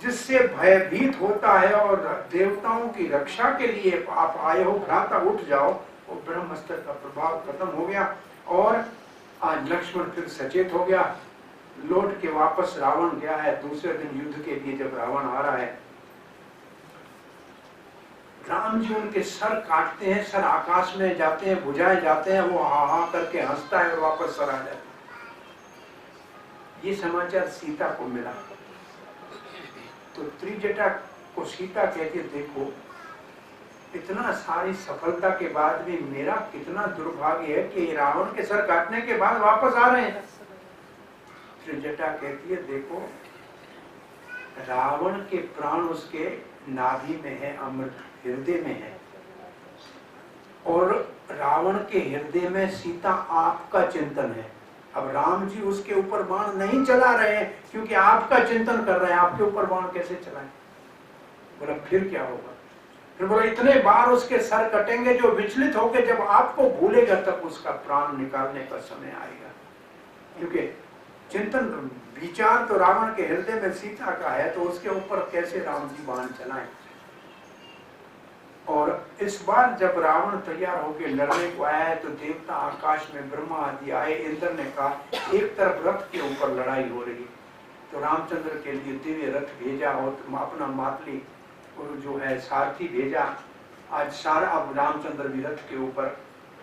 B: जिससे भयभीत होता है और देवताओं की रक्षा के लिए आप आए हो, भ्राता उठ जाओ। और ब्रह्मास्त्र का प्रभाव खत्म हो गया और आज लक्ष्मण फिर सचेत हो गया। लौट के वापस रावण गया है। दूसरे दिन युद्ध के लिए जब रावण आ रहा है, राम जी उनके सर काटते हैं, सर आकाश में जाते हैं, भुजाएं जाते हैं, वो हा हा करके हंसता है और वापस सर आ जाता है। ये समाचार सीता को मिला तो त्रिजटा को सीता कहती है देखो इतना सारी सफलता के बाद भी मेरा कितना दुर्भाग्य है कि रावण के सर काटने के बाद वापस आ रहे हैं। त्रिजटा कहती है देखो रावण के प्राण उसके नाभि में है, अमृत हृदय में है, और रावण के हृदय में सीता आपका चिंतन है। अब राम जी उसके ऊपर बाण नहीं चला रहे हैं क्योंकि आपका चिंतन कर रहे हैं, आपके ऊपर बाण कैसे चलाएं? बोला फिर क्या होगा? फिर बोला इतने बार उसके सर कटेंगे जो विचलित होकर जब आपको भूलेगा तब उसका प्राण निकालने का समय आएगा। क्योंकि चिंतन विचार तो रावण के हृदय में सीता का है, तो उसके ऊपर कैसे राम जी बाण चलाएं? और इस बार जब रावण तैयार होकर लड़ने को आया है तो देवता आकाश में ब्रह्मा आदि आए। इंद्र ने कहा एक तरफ रथ के ऊपर लड़ाई हो रही, तो रामचंद्र के लिए दिव्य रथ भेजा और अपना मातली जो है सारथी भेजा। आज सारा अब रामचंद्र भी रथ के ऊपर,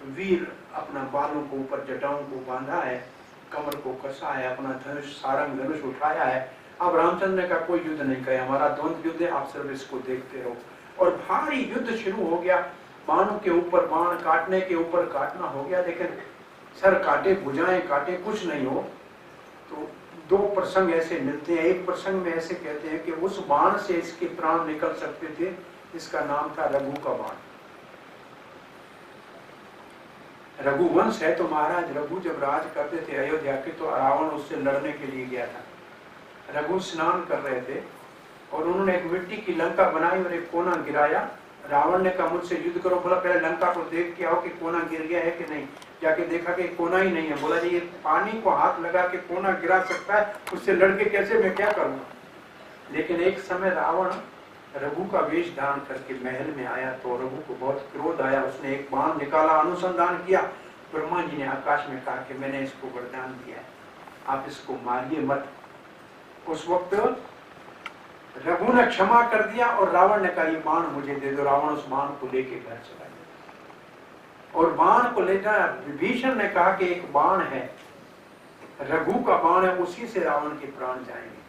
B: वीर अपना बालों को ऊपर जटाओं को बांधा है, कमर को कसा है, अपना धनुष सारंग धनुष उठाया है। अब रामचंद्र ने कहा कोई युद्ध नहीं कहे, हमारा द्वंद्व युद्ध है, आप सिर्फ इसको देखते रहो। और भारी युद्ध शुरू हो गया, बाणों के ऊपर बाण, काटने के ऊपर काटना हो गया, लेकिन सर काटे, भुजाएं काटे, कुछ नहीं हो। तो दो प्रसंग ऐसे मिलते हैं। एक प्रसंग में ऐसे कहते हैं कि उस बाण से इसके प्राण निकल सकते थे, इसका नाम था रघु का बाण। रघुवंश है तो महाराज रघु जब राज करते थे अयोध्या के, तो रावण उससे लड़ने के लिए गया था। रघु स्नान कर रहे थे और उन्होंने एक मिट्टी की लंका बनाई और एक कोना गिराया रावण ने कहा मुझसे युद्ध करो। बोला पहले लंका को देख के आओ कि कोना गिर गया है कि नहीं। जाके देखा कि कोना ही नहीं है। बोला जी ये पानी को हाथ लगा के कोना गिरा सकता है, उससे लड़के कैसे, मैं क्या करूंगा। लेकिन एक समय रावण रघु का वेश धारण करके महल में आया तो रघु को बहुत क्रोध आया। उसने एक बाण निकाला, अनुसंधान किया। ब्रह्मा जी ने आकाश में कहा कि मैंने इसको वरदान दिया है, आप इसको मारिए मत। उस वक्त रघु ने क्षमा कर दिया और रावण ने कहा ये बाण मुझे दे दो। रावण उस बाण को लेके घर चला गया और बाण को ले जाया। विभीषण ने कहा कि एक बाण है, रघु का बाण है, उसी से रावण के प्राण जाएंगे।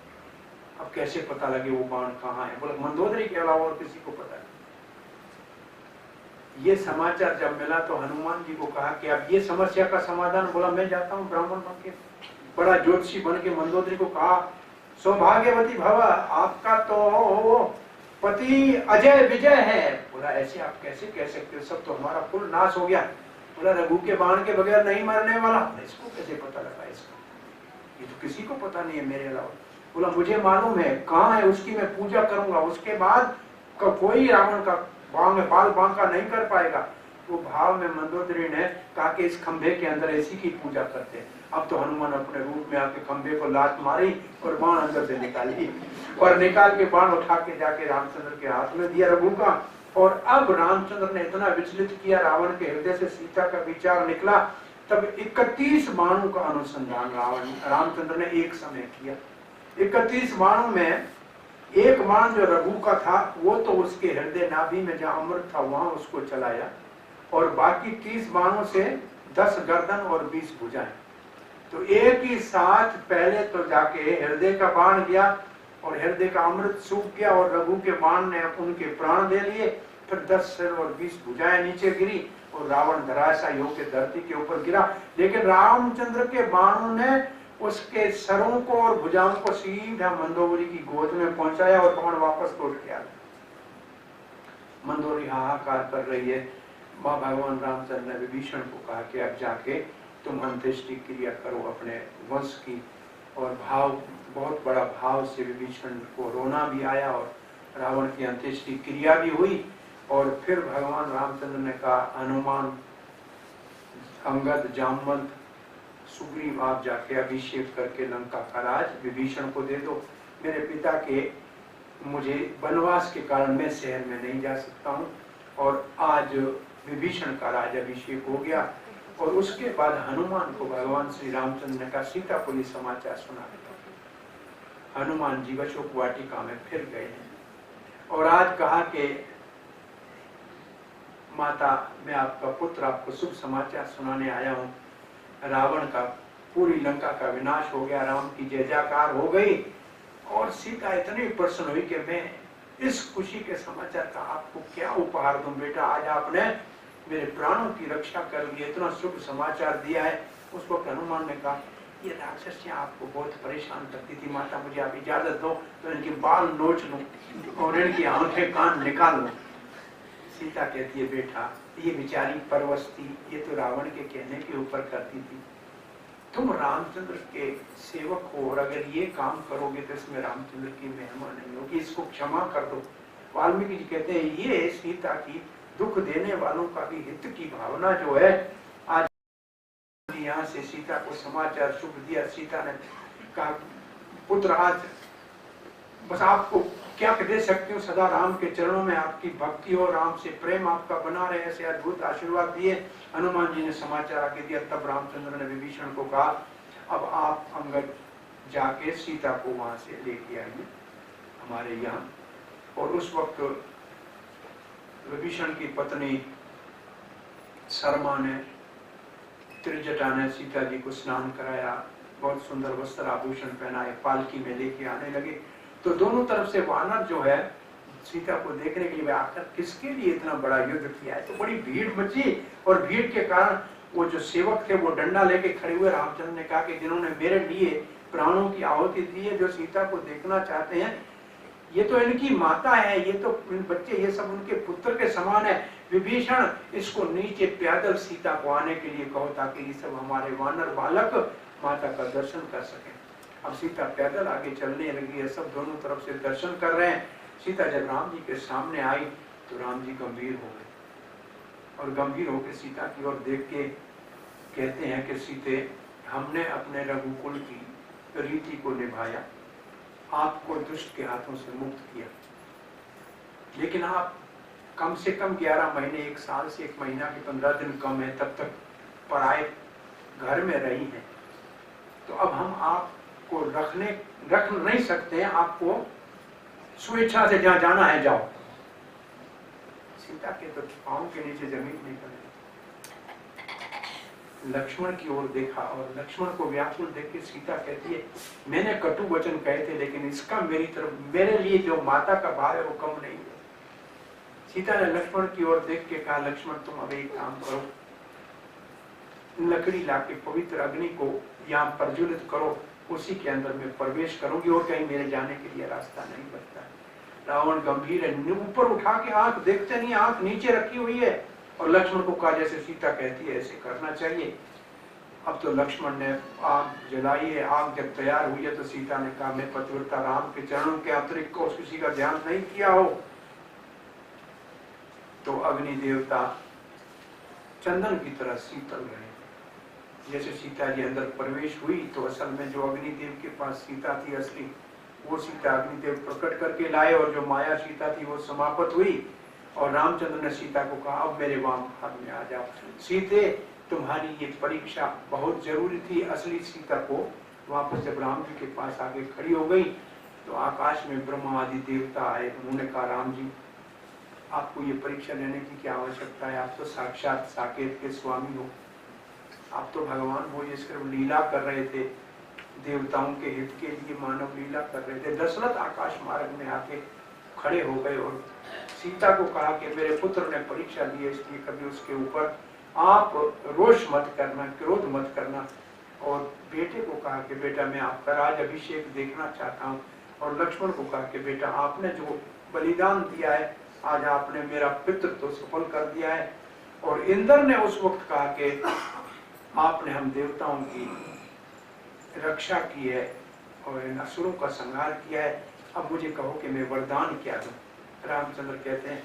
B: अब कैसे पता लगे वो बाण कहाँ है। बोला मंदोदरी के अलावा और किसी को पता नहीं। ये समाचार जब मिला तो हनुमान जी को कहा कि अब ये समस्या का समाधान। बोला मैं जाता हूँ ब्राह्मण बन के, बड़ा ज्योतिषी बन के। मंदोदरी को कहा सौभाग्यवती भव, आपका तो पति अजय विजय है। बोला ऐसे आप कैसे कह सकते हो, सब तो हमारा कुल नाश हो गया। बोला रघु के बाण के बगैर नहीं मरने वाला। इसको कैसे पता लगा, इसको ये तो किसी को पता नहीं है मेरे अलावा। बोला मुझे मालूम है कहाँ है, उसकी मैं पूजा करूंगा, उसके बाद कोई रावण का बाल बांका नहीं कर पाएगा। वो भाव में मंदोदरी ने कहा कि इस खंभे के अंदर इसी की पूजा करते हैं। अब तो हनुमान अपने रूप में आके खंभे को लात मारी और बाण अंदर से निकाली और निकाल के बाण उठा के जाके रामचंद्र के हाथ में दिया रघु का। और अब रामचंद्र ने इतना विचलित किया, रावण के हृदय से सीता का विचार निकला। तब 31 बाणों का अनुसंधान रामचंद्र ने एक समय किया। 31 बाणों में एक बाण जो रघु का था वो तो उसके हृदय नाभि में जहां अमृत था वहां उसको चलाया और बाकी 30 बाणों से 10 गर्दन और 20 भुजाएं। तो एक ही साथ पहले तो जाके हृदय का बाण गया और हृदय का अमृत सूख गया और रघु के बाण ने उनके प्राण दे लिए। फिर 10 सिर और 20 भुजाएं नीचे गिरी और रावण धराशायी होकर धरती के ऊपर गिरा। लेकिन रामचंद्र के बाणों ने उसके सरों को और भुजाओं को सीधा मंदोदरी की गोद में पहुंचाया और बाण वापस तोड़ के आ गया। मंदोदरी हाहाकार कर रही है। माँ भगवान रामचंद्र ने विभीषण को कहा कि अब जाके तुम अंत्येष्टि क्रिया करो अपने वंश की। और भाव, बहुत बड़ा भाव से विभीषण को रोना भी आया और रावण की अंत्येष्टि क्रिया भी हुई। और फिर भगवान रामचंद्र ने कहा हनुमान, अंगद, जामवंत, सुग्रीव आप जाके अभिषेक करके लंका का राज विभीषण को दे दो। मेरे पिता के मुझे वनवास के कारण मैं शहर में नहीं जा सकता हूँ। और आज विभीषण का राज अभिषेक हो गया। और उसके बाद हनुमान को भगवान श्री रामचंद्र ने कहा सीतापुरी समाचार सुना। हनुमान जी अशोक वाटिका में फिर गए हैं और आज कहा कि माता मैं आपका पुत्र, आपको शुभ समाचार सुनाने आया हूँ। रावण का, पूरी लंका का विनाश हो गया, राम की जय जयकार हो गई। और सीता इतनी प्रसन्न हुई कि मैं इस खुशी के समाचार का आपको क्या उपहार दूं बेटा, आज आपने मेरे प्राणों की रक्षा कर ली, इतना शुभ समाचार दिया है। उस वक्त हनुमान ने कहा ये राक्षसियां आपको बहुत परेशान करती थी, माता मुझे आप इजाजत दो तो इनके बाल नोच लूं और इनकी आंखें कान निकाल लूं। सीता कहती है बेटा ये बेचारी परवश थी, ये तो रावण के कहने के ऊपर करती थी। तुम रामचंद्र के सेवक हो और अगर ये काम करोगे तो इसमें रामचंद्र की महिमा नहीं होगी, इसको क्षमा कर दो। वाल्मीकि जी कहते हैं ये सीता की दुख देने वालों का भी हित की भावना जो है। आज यहाँ से सीता को समाचार शुभ दिया। सीता ने कहा पुत्र आज बस आपको क्या दे सकती हूँ, सदा राम के चरणों में आपकी भक्ति हो, राम से प्रेम आपका बना रहे, ऐसे अद्भुत आशीर्वाद दिए। हनुमान जी ने समाचार आगे दिया। तब रामचंद्र ने विभीषण को कहा अब आप अंगद जाके सीता को वहां से लेके आएंगे हमारे यहाँ। और उस वक्त विभीषण की पत्नी शर्मा ने, त्रिजटा ने सीता जी को स्नान कराया, बहुत सुंदर वस्त्र आभूषण पहनाए, पालकी में लेके आने लगे। तो दोनों तरफ से वानर जो है सीता को देखने के लिए आकर किसके लिए इतना बड़ा युद्ध किया है। तो बड़ी भीड़ मची और भीड़ के कारण वो जो सेवक थे वो डंडा लेके खड़े हुए। रामचंद्र ने कहा कि जिन्होंने मेरे लिए प्राणों की आहुति दी है, जो सीता को देखना चाहते हैं, ये तो इनकी माता है, ये तो बच्चे, ये सब उनके पुत्र के समान है। विभीषण इसको नीचे पैदल सीता को आने के लिए कहो ताकि ये सब हमारे वानर बालक माता का दर्शन कर सके। अब सीता पैदल आगे चलने लगी है, सब दोनों तरफ से दर्शन कर रहे हैं। सीता जब राम जी के सामने आई तो राम जी गंभीर हो गए और गंभीर होकर सीता की ओर देख के कहते हैं कि सीते, हमने अपने रघुकुल की रीति को निभाया, आपको दुष्ट के हाथों से मुक्त किया, लेकिन आप कम से कम 11 महीने, 1 साल से 1 महीना के 15 दिन कम है, तब तक पराए घर में रही हैं, तो अब हम आपको रख नहीं सकते हैं, आपको स्वेच्छा से जहां जाना है जाओ। सीता के तो पांव के नीचे जमीन निकल गई। लक्ष्मण की ओर देखा और लक्ष्मण को व्याकुल देख के सीता कहती है, मैंने कटु वचन कहे थे, लेकिन इसका मेरी तरफ, मेरे लिए जो माता का भाव है वो कम नहीं है। सीता ने लक्ष्मण की ओर देख के कहा, लक्ष्मण तुम अब एक काम करो, लकड़ी लाके पवित्र अग्नि को यहाँ प्रज्वलित करो, उसी के अंदर मैं प्रवेश करूंगी और कहीं मेरे जाने के लिए रास्ता नहीं बचता है। रावण गंभीर है, ऊपर उठा के आंख देखते नहीं, आंख नीचे रखी हुई है, और लक्ष्मण को कहा जैसे सीता कहती है ऐसे करना चाहिए। अब तो लक्ष्मण ने आग जलाई है, आग जब तैयार हुई है तो सीता ने कहा, मैं पतिव्रता राम के चरणों के अतिरिक्त को किसी का ध्यान नहीं किया हो। तो अग्नि देवता चंदन की तरह शीतल रहे। जैसे सीता जी अंदर प्रवेश हुई तो असल में जो अग्निदेव के पास सीता थी असली, वो सीता अग्निदेव प्रकट करके लाए, और जो माया सीता थी वो समाप्त हुई। और रामचंद्र ने सीता को कहा, अब मेरे वाम भाग में आ जाओ। सीते, तुम्हारी ये परीक्षा बहुत जरूरी थी। असली सीता को वापस जब राम जी के पास आगे खड़ी हो गई तो आकाश में ब्रह्मा आदि देवता आए। उन्होंने कहा, राम जी आपको ये परीक्षा लेने की क्या आवश्यकता है, आप तो साक्षात साकेत के स्वामी हो, आप तो भगवान हो, ये सिर्फ लीला कर रहे थे, देवताओं के हित के लिए मानव लीला कर रहे थे। दशरथ आकाश मार्ग में आके खड़े हो गए और सीता को कहा कि मेरे पुत्र ने परीक्षा ली है, इसलिए कभी उसके ऊपर आप रोष मत करना, क्रोध मत करना। और बेटे को कहा कि बेटा मैं आपका राज अभिषेक देखना चाहता हूँ। और लक्ष्मण को कहा कि बेटा आपने जो बलिदान दिया है, आज आपने मेरा पितृत्व सफल कर दिया है। और इंद्र ने उस वक्त कहा कि आपने हम देवताओं की रक्षा की है और इन असुरों का संहार किया है, अब मुझे कहो कि मैं वरदान क्या दूं। रामचंद्र कहते हैं,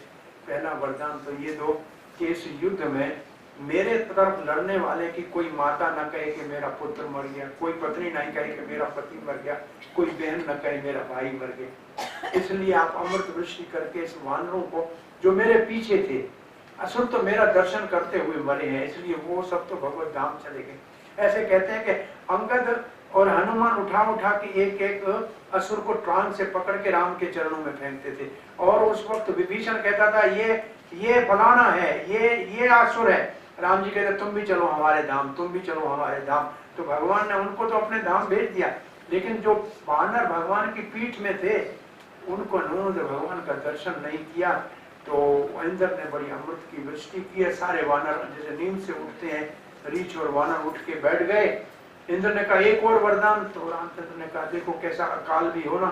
B: पहला वरदान तो ये दो कि इस युद्ध में मेरे तरफ लड़ने वाले की कोई माता न कहे कि मेरा पुत्र मर गया, कोई पत्नी नहीं कहे कि मेरा पति मर गया, कोई बहन न कहे मेरा भाई मर गया। इसलिए आप अमृत वृष्टि करके इस वानरों को जो मेरे पीछे थे, असुर तो मेरा दर्शन करते हुए मरे हैं, इसलिए वो सब तो भगवत धाम चले गए। ऐसे कहते हैं कि अंगद और हनुमान उठा के एक एक असुर को टांग से पकड़ के राम के चरणों में फेंकते थे। और उस वक्त विभीषण कहता था ये फलाना है, ये असुर है। राम जी कहते तुम भी चलो हमारे धाम, तुम भी चलो हमारे धाम। तो भगवान ने उनको तो अपने धाम भेज दिया, लेकिन जो वानर भगवान की पीठ में थे उनको उन्होंने भगवान का दर्शन नहीं किया। तो इंद्र ने बड़ी अमृत की वृष्टि की है। सारे वानर जैसे नींद से उठते हैं, रीछ और वानर उठ के बैठ गए। इंद्र ने कहा एक और वरदान। तो रामचंद्र ने कहा देखो कैसा अकाल भी हो ना,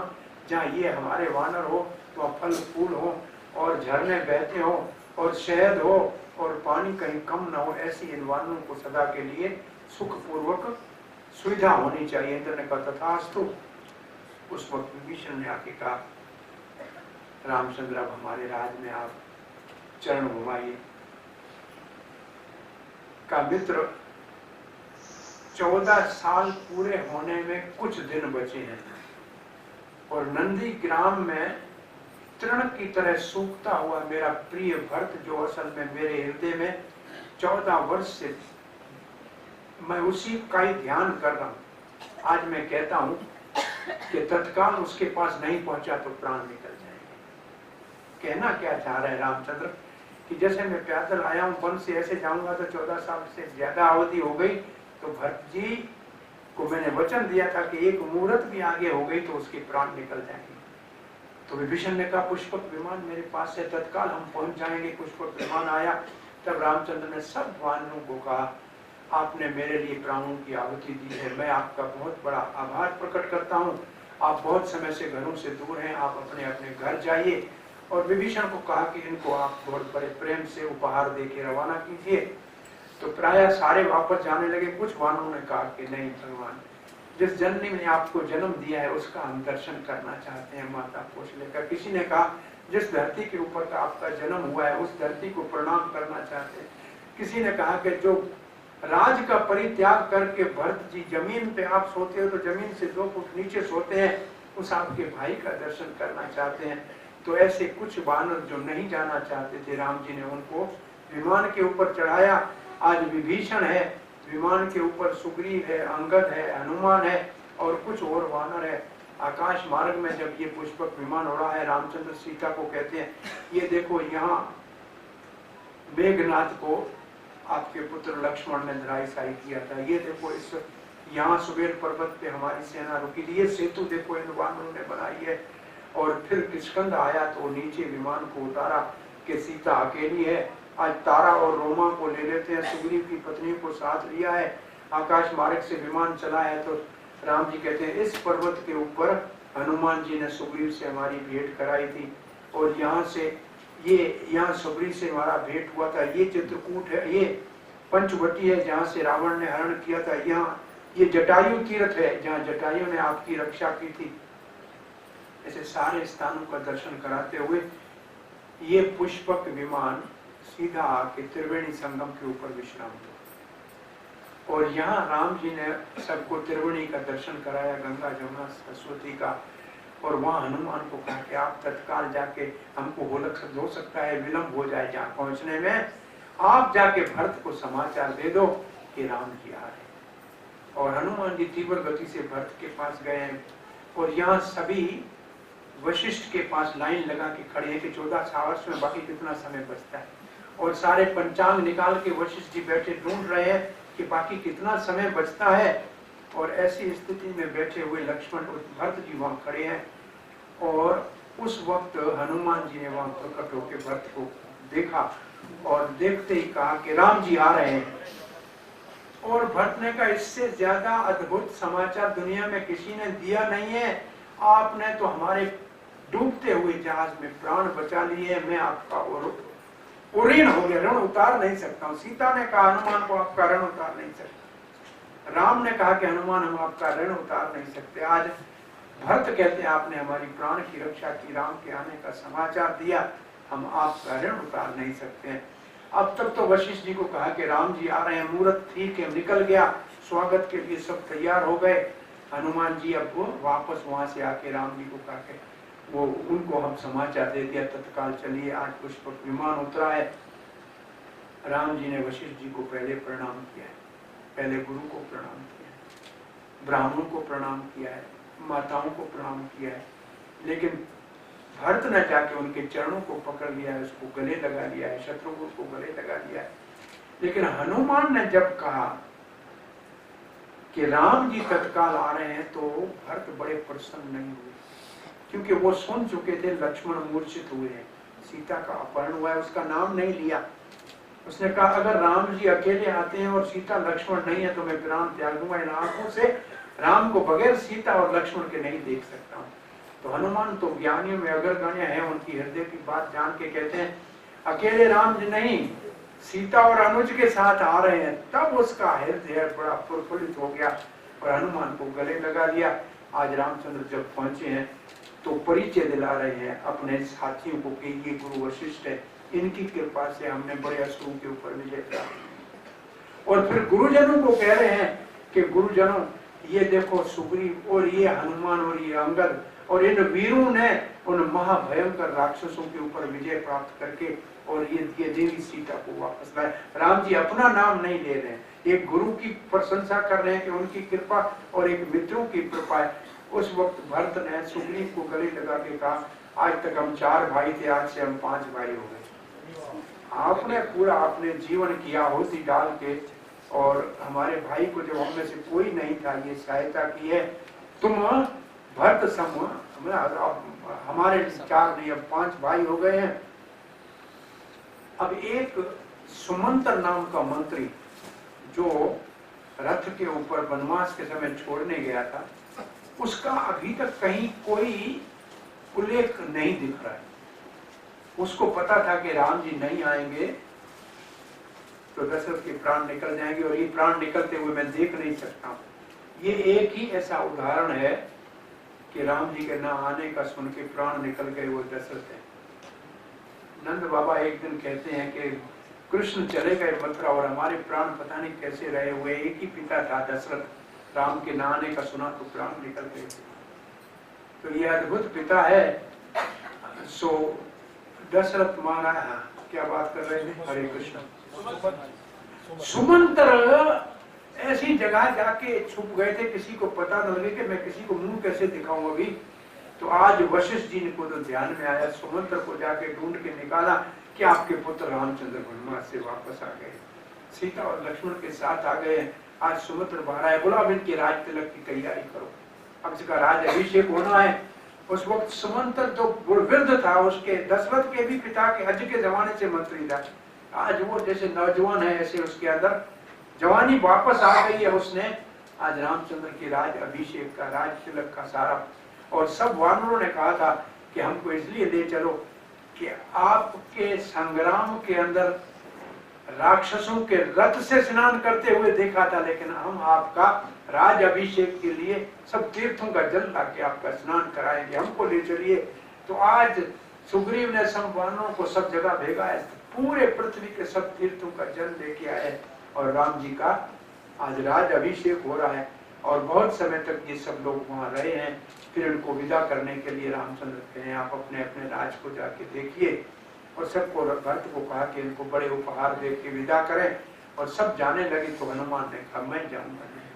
B: जहाँ ये हमारे वानर हो तो फल फूल हो और झरने बहते हो और शहद हो और पानी कहीं कम ना हो, ऐसी इन वानरों को सदा के लिए सुखपूर्वक सुविधा होनी चाहिए। इंद्र ने कहा तथास्तु। उस वक्त विभीषण ने आके कहा रामचंद्र अब हमारे राज में आप चरण घुमाइए। का मित्र 14 साल पूरे होने में कुछ दिन बचे हैं और नंदी ग्राम में तृण की तरह सूखता हुआ मेरा प्रिय भरत, जो असल में मेरे हृदय में 14 वर्ष से मैं उसी का ही ध्यान कर रहा हूं। आज मैं कहता हूं कि तत्काल उसके पास नहीं पहुंचा तो प्राण निकल जाएंगे। कहना क्या चाह रहे हैं रामचंद्र कि जैसे मैं पैदल आया हूं, वन से ऐसे जाऊंगा तो 14 साल से ज्यादा अवधि हो गई, तो भरत जी को मैंने वचन दिया था कि एक मुहूर्त भी आगे हो गई तो उसके प्राण निकल जाएंगे। तो विभीषण ने कहा पुष्पक विमान मेरे पास है, तत्काल हम पहुंच जाएंगे। पुष्पक विमान आया। तब रामचंद्र ने सब वानरों को कहा आपने मेरे लिए प्राणों की आहुति दी है, मैं आपका बहुत बड़ा आभार प्रकट करता हूँ। आप बहुत समय से घरों से दूर हैं, आप अपने अपने घर जाइए। और विभीषण को कहा कि इनको आप बहुत बड़े प्रेम से उपहार दे के रवाना कीजिए। तो प्रायः सारे वापस जाने लगे। कुछ वानरों ने कहा कि नहीं भगवान, जिस जननी ने आपको जन्म दिया है उसका हम दर्शन करना चाहते हैं, माता कौशल्या का। किसी ने कहा जिस धरती के ऊपर का आपका जन्म हुआ है उस धरती को प्रणाम करना चाहते हैं। किसी ने कहा कि जो राज का परित्याग करके भरत जी जमीन पे आप सोते हो तो जमीन से 2 फुट नीचे सोते हैं, उस आपके भाई का दर्शन करना चाहते हैं। तो ऐसे कुछ वानर जो नहीं जाना चाहते थे, राम जी ने उनको विमान के ऊपर चढ़ाया। आज विभीषण है, विमान के ऊपर सुग्रीव है, अंगद है, हनुमान है और कुछ और वानर है। आकाश मार्ग में जब ये पुष्पक विमान उड़ा है, रामचंद्र सीता को कहते हैं ये देखो यहाँ मेघनाथ को आपके पुत्र लक्ष्मण ने धराशायी किया था, ये देखो इस यहाँ सुबेर पर्वत पे हमारी सेना रुकी थी, ये सेतु देखो इन वानरों ने बनाई है। और फिर किष्किंध आया तो नीचे विमान को उतारा कि सीता अकेली है। आज तारा और रोमा को ले लेते हैं, सुग्रीव की पत्नी को साथ लिया है, आकाश मार्ग से विमान चला है। तो राम जी कहते हैं इस पर्वत के ऊपर हनुमान जी ने सुग्रीव से हमारी भेंट कराई थी और यहाँ से यहाँ सुग्रीव से हमारा भेंट हुआ था। ये चित्रकूट है, ये पंचवटी है जहाँ से रावण ने हरण किया था। यहाँ ये जटायु तीर्थ है जहाँ जटायु ने आपकी रक्षा की थी। ऐसे सारे स्थानों का दर्शन कराते हुए ये पुष्पक विमान सीधा आके त्रिवेणी संगम के ऊपर विश्राम हुआ और यहाँ राम जी ने सबको त्रिवेणी का दर्शन कराया, गंगा जमुना सरस्वती का। और वहाँ हनुमान को कहा कि आप तत्काल जाके, हमको हो सकता है विलंब हो जाए जहाँ पहुँचने में, आप जाके भरत को समाचार दे दो कि राम जी आ रहे। और हनुमान जी तीव्र गति से भरत के पास गए हैं और यहाँ सभी वशिष्ठ के पास लाइन लगा के खड़े हैं कि 14 वर्ष में बाकी कितना समय बचता है। और सारे पंचांग निकाल के वशिष्ठ जी बैठे ढूंढ रहे हैं कि बाकी कितना समय बचता है। और ऐसी स्थिति में बैठे हुए लक्ष्मण और भरत जी वहाँ खड़े हैं और उस वक्त हनुमान जी ने वहाँ प्रकट होकर भरत को देखा और देखते ही कहा कि राम जी आ रहे हैं। और भरत ने कहा इससे ज्यादा अद्भुत समाचार दुनिया में किसी ने दिया नहीं है, आपने तो हमारे डूबते हुए जहाज में प्राण बचा लिए, मैं आपका ऋण हो गया, ऋण उतार नहीं सकता हूँ। सीता ने कहा हनुमान को आपका ऋण उतार नहीं सकता, राम ने कहा कि हनुमान हम आपका ऋण उतार नहीं सकते। आज भरत कहते हैं आपने हमारी प्राण की रक्षा की, राम के आने का समाचार दिया, हम आपका ऋण उतार नहीं सकते हैं। अब तक तो वशिष्ठ जी को कहा कि राम जी आ रहे हैं, मुहूर्त ठीक है, निकल गया, स्वागत के लिए सब तैयार हो गए। हनुमान जी अब वापस वहां से आके राम जी को कहा के वो उनको हम समाचार दे दिया, तत्काल चलिए, आज पुष्पक विमान उतरा है। राम जी ने वशिष्ठ जी को पहले प्रणाम किया है, पहले गुरु को प्रणाम किया है, ब्राह्मणों को प्रणाम किया है, माताओं को प्रणाम किया है। लेकिन भरत ने जाके उनके चरणों को पकड़ लिया है, उसको गले लगा लिया है, शत्रुघ्न को गले लगा लिया है। लेकिन हनुमान ने जब कहा कि राम जी तत्काल आ रहे हैं तो भरत बड़े प्रसन्न नहीं हुए, क्योंकि वो सुन चुके थे लक्ष्मण मूर्छित हुए हैं, सीता का अपहरण हुआ है, उसका नाम नहीं लिया। उसने कहा अगर राम जी अकेले आते हैं और सीता लक्ष्मण नहीं है तो मैं प्राण त्याग दूंगा, इन आंखों से राम को बगैर सीता और लक्ष्मण के नहीं देख सकता हूँ। तो हनुमान तो ज्ञानियों में अग्रगण्य है, उनकी हृदय की बात जान के कहते हैं अकेले राम जी नहीं, सीता और अनुज के साथ आ रहे हैं। तब उसका हृदय बड़ा प्रफुल्लित हो गया और हनुमान को गले लगा लिया। आज रामचंद्र जब पहुंचे हैं तो परिचय दिला रहे हैं अपने साथियों को कि ये गुरु वशिष्ठ है, इनकी कृपा से हमने बड़े असुरों के ऊपर विजय प्राप्त। और फिर गुरुजनों को कह रहे हैं कि गुरुजनों ये देखो सुग्रीव और ये हनुमान और ये अंगद और इन वीरों ने उन महाभयंकर राक्षसों के ऊपर विजय प्राप्त करके और ये देवी सीता को वापस लाए। राम जी अपना नाम नहीं ले रहे हैं, एक गुरु की प्रशंसा कर रहे हैं कि उनकी कृपा और एक मित्रों की कृपा है। उस वक्त भरत ने सुग्रीव को गले लगा के कहा आज तक हम 4 भाई थे, आज से हम 5 भाई हो गए। आपने पूरा अपने जीवन किया आहुति डाल के और हमारे भाई को जब हम में से कोई नहीं था ये सहायता की है, तुम भरत सम हमारे 4 नहीं अब 5 भाई हो गए हैं। अब एक सुमंत्र नाम का मंत्री जो रथ के ऊपर वनवास के समय छोड़ने गया था, उसका अभी तक कहीं कोई उल्लेख नहीं दिख रहा है। उसको पता था कि राम जी नहीं आएंगे तो दशरथ के प्राण निकल जाएंगे और ये प्राण निकलते हुए मैं देख नहीं सकता हूं। ये एक ही ऐसा उदाहरण है कि राम जी के न आने का सुन के प्राण निकल गए, वो दशरथ है। नंद बाबा एक दिन कहते हैं कि कृष्ण चले गए मथुरा और हमारे प्राण पता नहीं कैसे रहे हुए। एक ही पिता था दशरथ, राम के ना आने का सुना तो प्राण निकल गए। तो ये अद्भुत पिता है। सो दशरथ महाराज, क्या बात कर रहे थे? हरे कृष्ण। सुमंत्र ऐसी जगह जाके छुप गए थे, किसी को पता न लगे कि मैं किसी को मुंह कैसे दिखाऊं अभी। तो आज वशिष्ठ जी को तो ध्यान में आया, सुमंत्र को जाके ढूंढ के निकाला कि आपके पुत्र रामचंद्र वनवास से वापस आ गए, सीता और लक्ष्मण के साथ आ गए। आज सुमंत्र बाहर आए, बोला अब इनके राज तिलक की तैयारी करो, अब इसका राज अभिषेक होना है। उस वक्त सुमंत्र तो वृद्ध था, उसके दशरथ के भी पिता के अज के जमाने से मंत्री था। आज वो जैसे नौजवान है ऐसे उसके अंदर जवानी वापस आ गई है। उसने आज रामचंद्र के राज अभिषेक का, राज तिलक का सारा, और सब वानरों ने कहा था कि हमको इसलिए ले चलो कि आपके संग्राम के अंदर राक्षसों के रथ से स्नान करते हुए देखा था, लेकिन हम आपका राज अभिषेक के लिए सब तीर्थों का जल लाके आपका स्नान कराएंगे, हमको ले चलिए। तो आज सुग्रीव ने सब वानरों को सब जगह भेजा है, पूरे पृथ्वी के सब तीर्थों का जल लेके आए और राम जी का आज राज अभिषेक हो रहा है। और बहुत समय तक ये सब लोग वहाँ रहे हैं। फिर इनको विदा करने के लिए रामचंद्र कहे आप अपने अपने राज को जाके देखिए, और सबको भक्त को कहा कि इनको बड़े उपहार दे के विदा करें। और सब जाने लगे तो हनुमान ने कहा मैं जाऊंगा नहीं,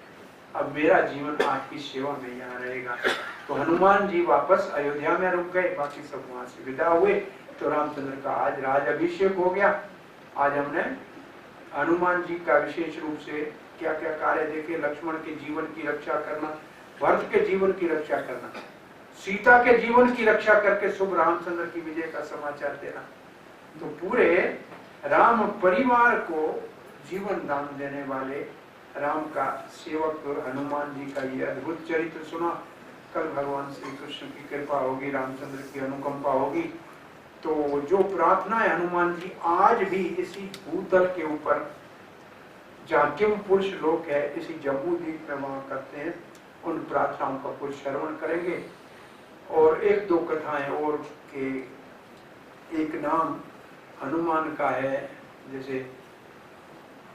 B: अब मेरा जीवन आपकी सेवा में यहाँ रहेगा। तो हनुमान जी वापस अयोध्या में रुक गए, बाकी सब वहां से विदा हुए। तो रामचंद्र का आज राज अभिषेक हो गया। आज हमने हनुमान जी का विशेष रूप से क्या क्या कार्य देखे, लक्ष्मण के जीवन की रक्षा करना, भरत के जीवन की रक्षा करना, सीता के जीवन की रक्षा करके शुभ रामचंद्र की विजय का समाचार देना। तो पूरे राम परिवार को जीवन दान देने वाले राम का सेवक हनुमान जी का ये अद्भुत चरित्र सुना। कल भगवान श्री कृष्ण की कृपा होगी, रामचंद्र की अनुकंपा होगी, तो जो प्रार्थना है हनुमान जी आज भी इसी भूतल के ऊपर जहाँ किम पुरुष लोक है, इसी जम्मू द्वीप में वहाँ करते हैं, उन प्रार्थनाओं का कुछ श्रवण करेंगे। और एक दो कथाएं और के एक नाम हनुमान का है, जैसे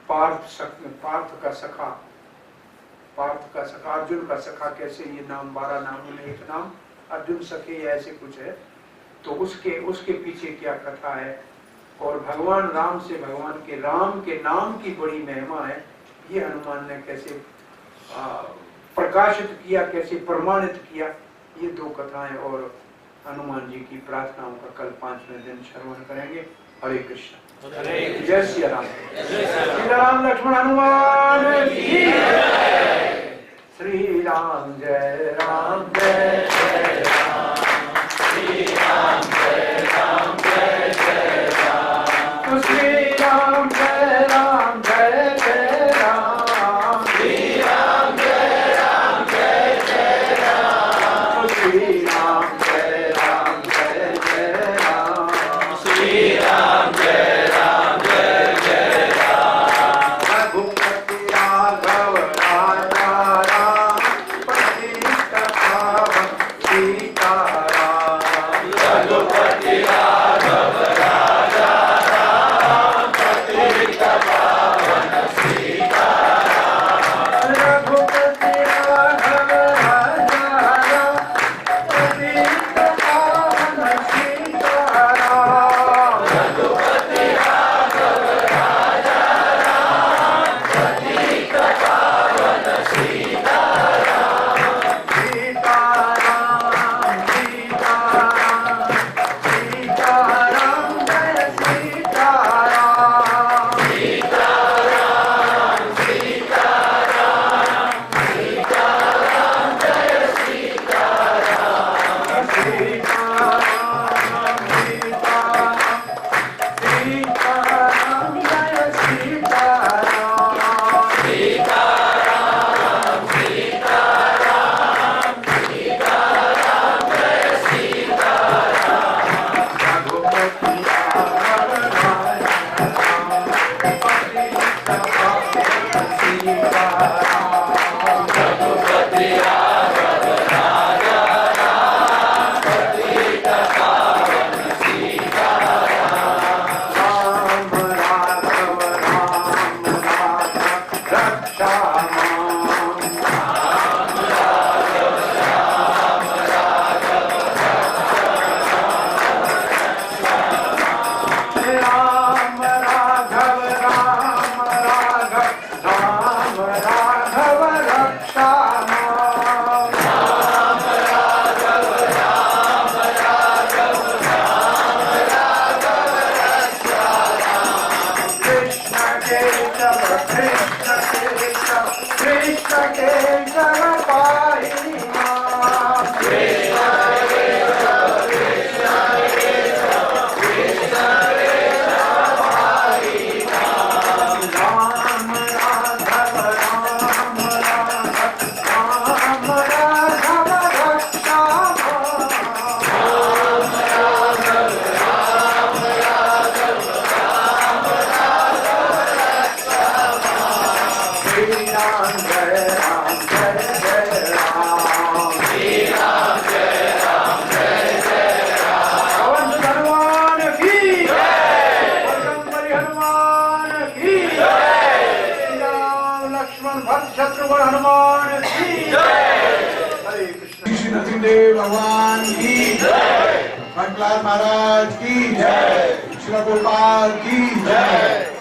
B: पार्थ का सखा, अर्जुन का सखा, कैसे ये नाम 12 नामों में एक नाम अर्जुन सखे या ऐसे कुछ है। तो उसके पीछे क्या कथा है, और भगवान राम से भगवान के राम के नाम की बड़ी महिमा है, ये हनुमान ने कैसे प्रकाशित किया, कैसे प्रमाणित किया, ये दो कथाएं और हनुमान जी की प्रार्थनाओं का कल 5वें दिन श्रवण करेंगे। हरे कृष्ण, जय श्री राम, श्री राम लक्ष्मण हनुमान की जय, श्री राम जय राम जय जय राम, श्री राम जय राम जय जय राम, श्री राम जय राम जय जय राम, श्री राम जय राम जय जय राम, श्री राम जय राम जय जय राम, श्री राम जय राम जय जय राम, रघुपति राघव राजा राम, पतित पावन राम जय राम जय जय राम श्री राम जय राम जय जय राम पवन हनुमान की जय बजरंगबली हनुमान की जय श्री राम लक्ष्मण भरत शत्रुघ्न हनुमान की जय हरे कृष्ण
C: श्री नरसिंहदेव भगवान की जय भट्टलाल महाराज की जय श्री गोपाल की जय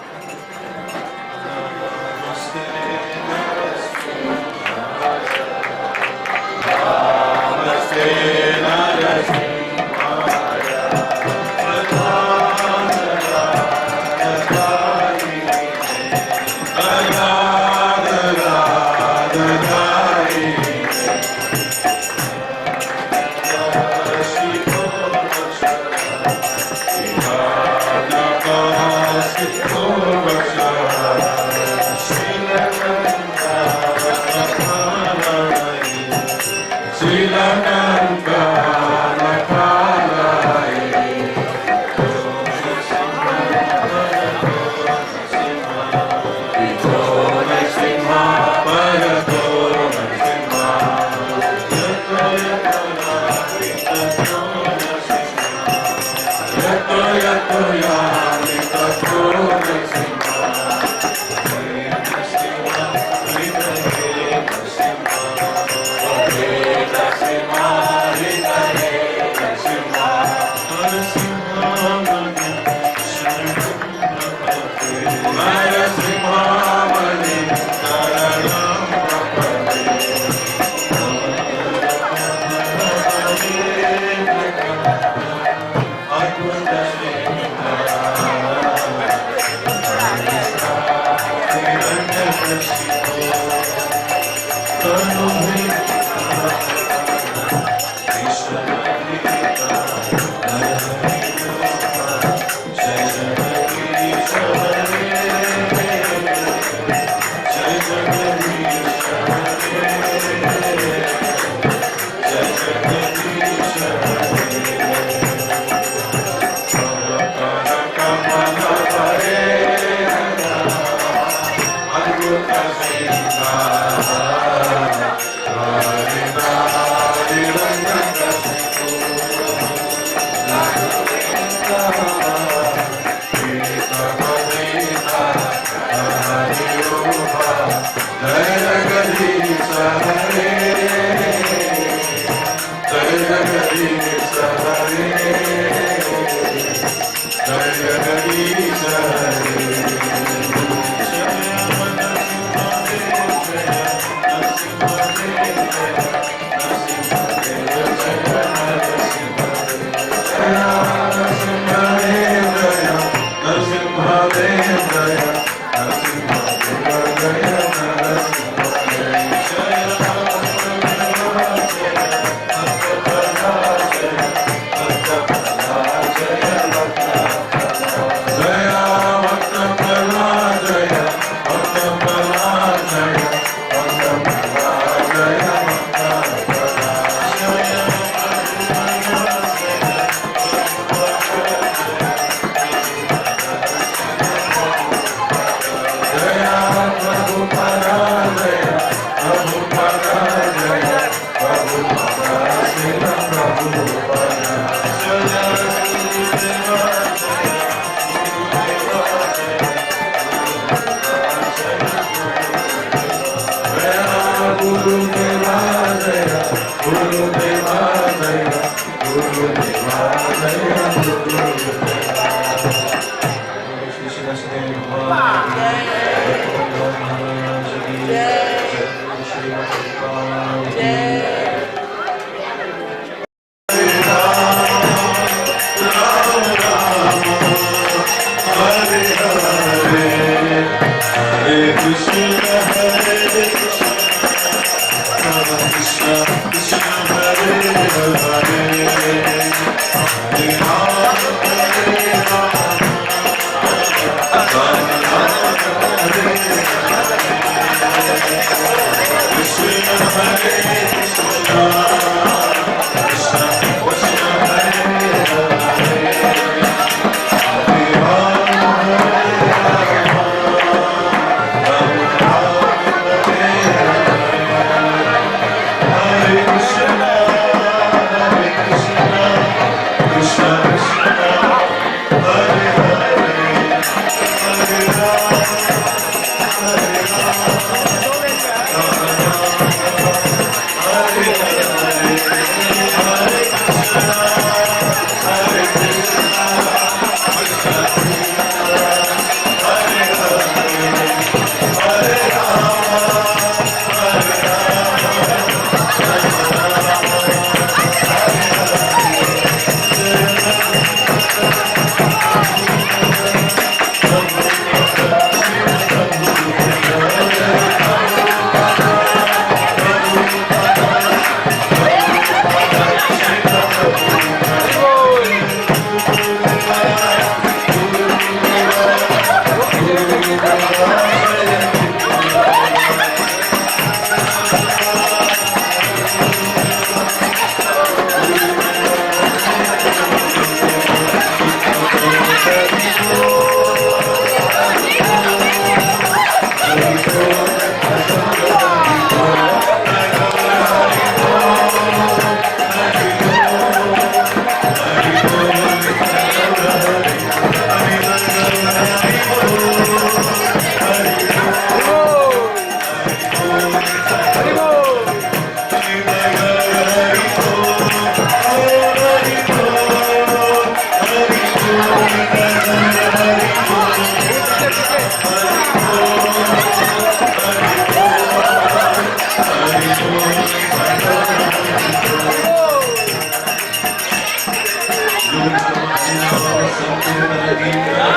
C: Hare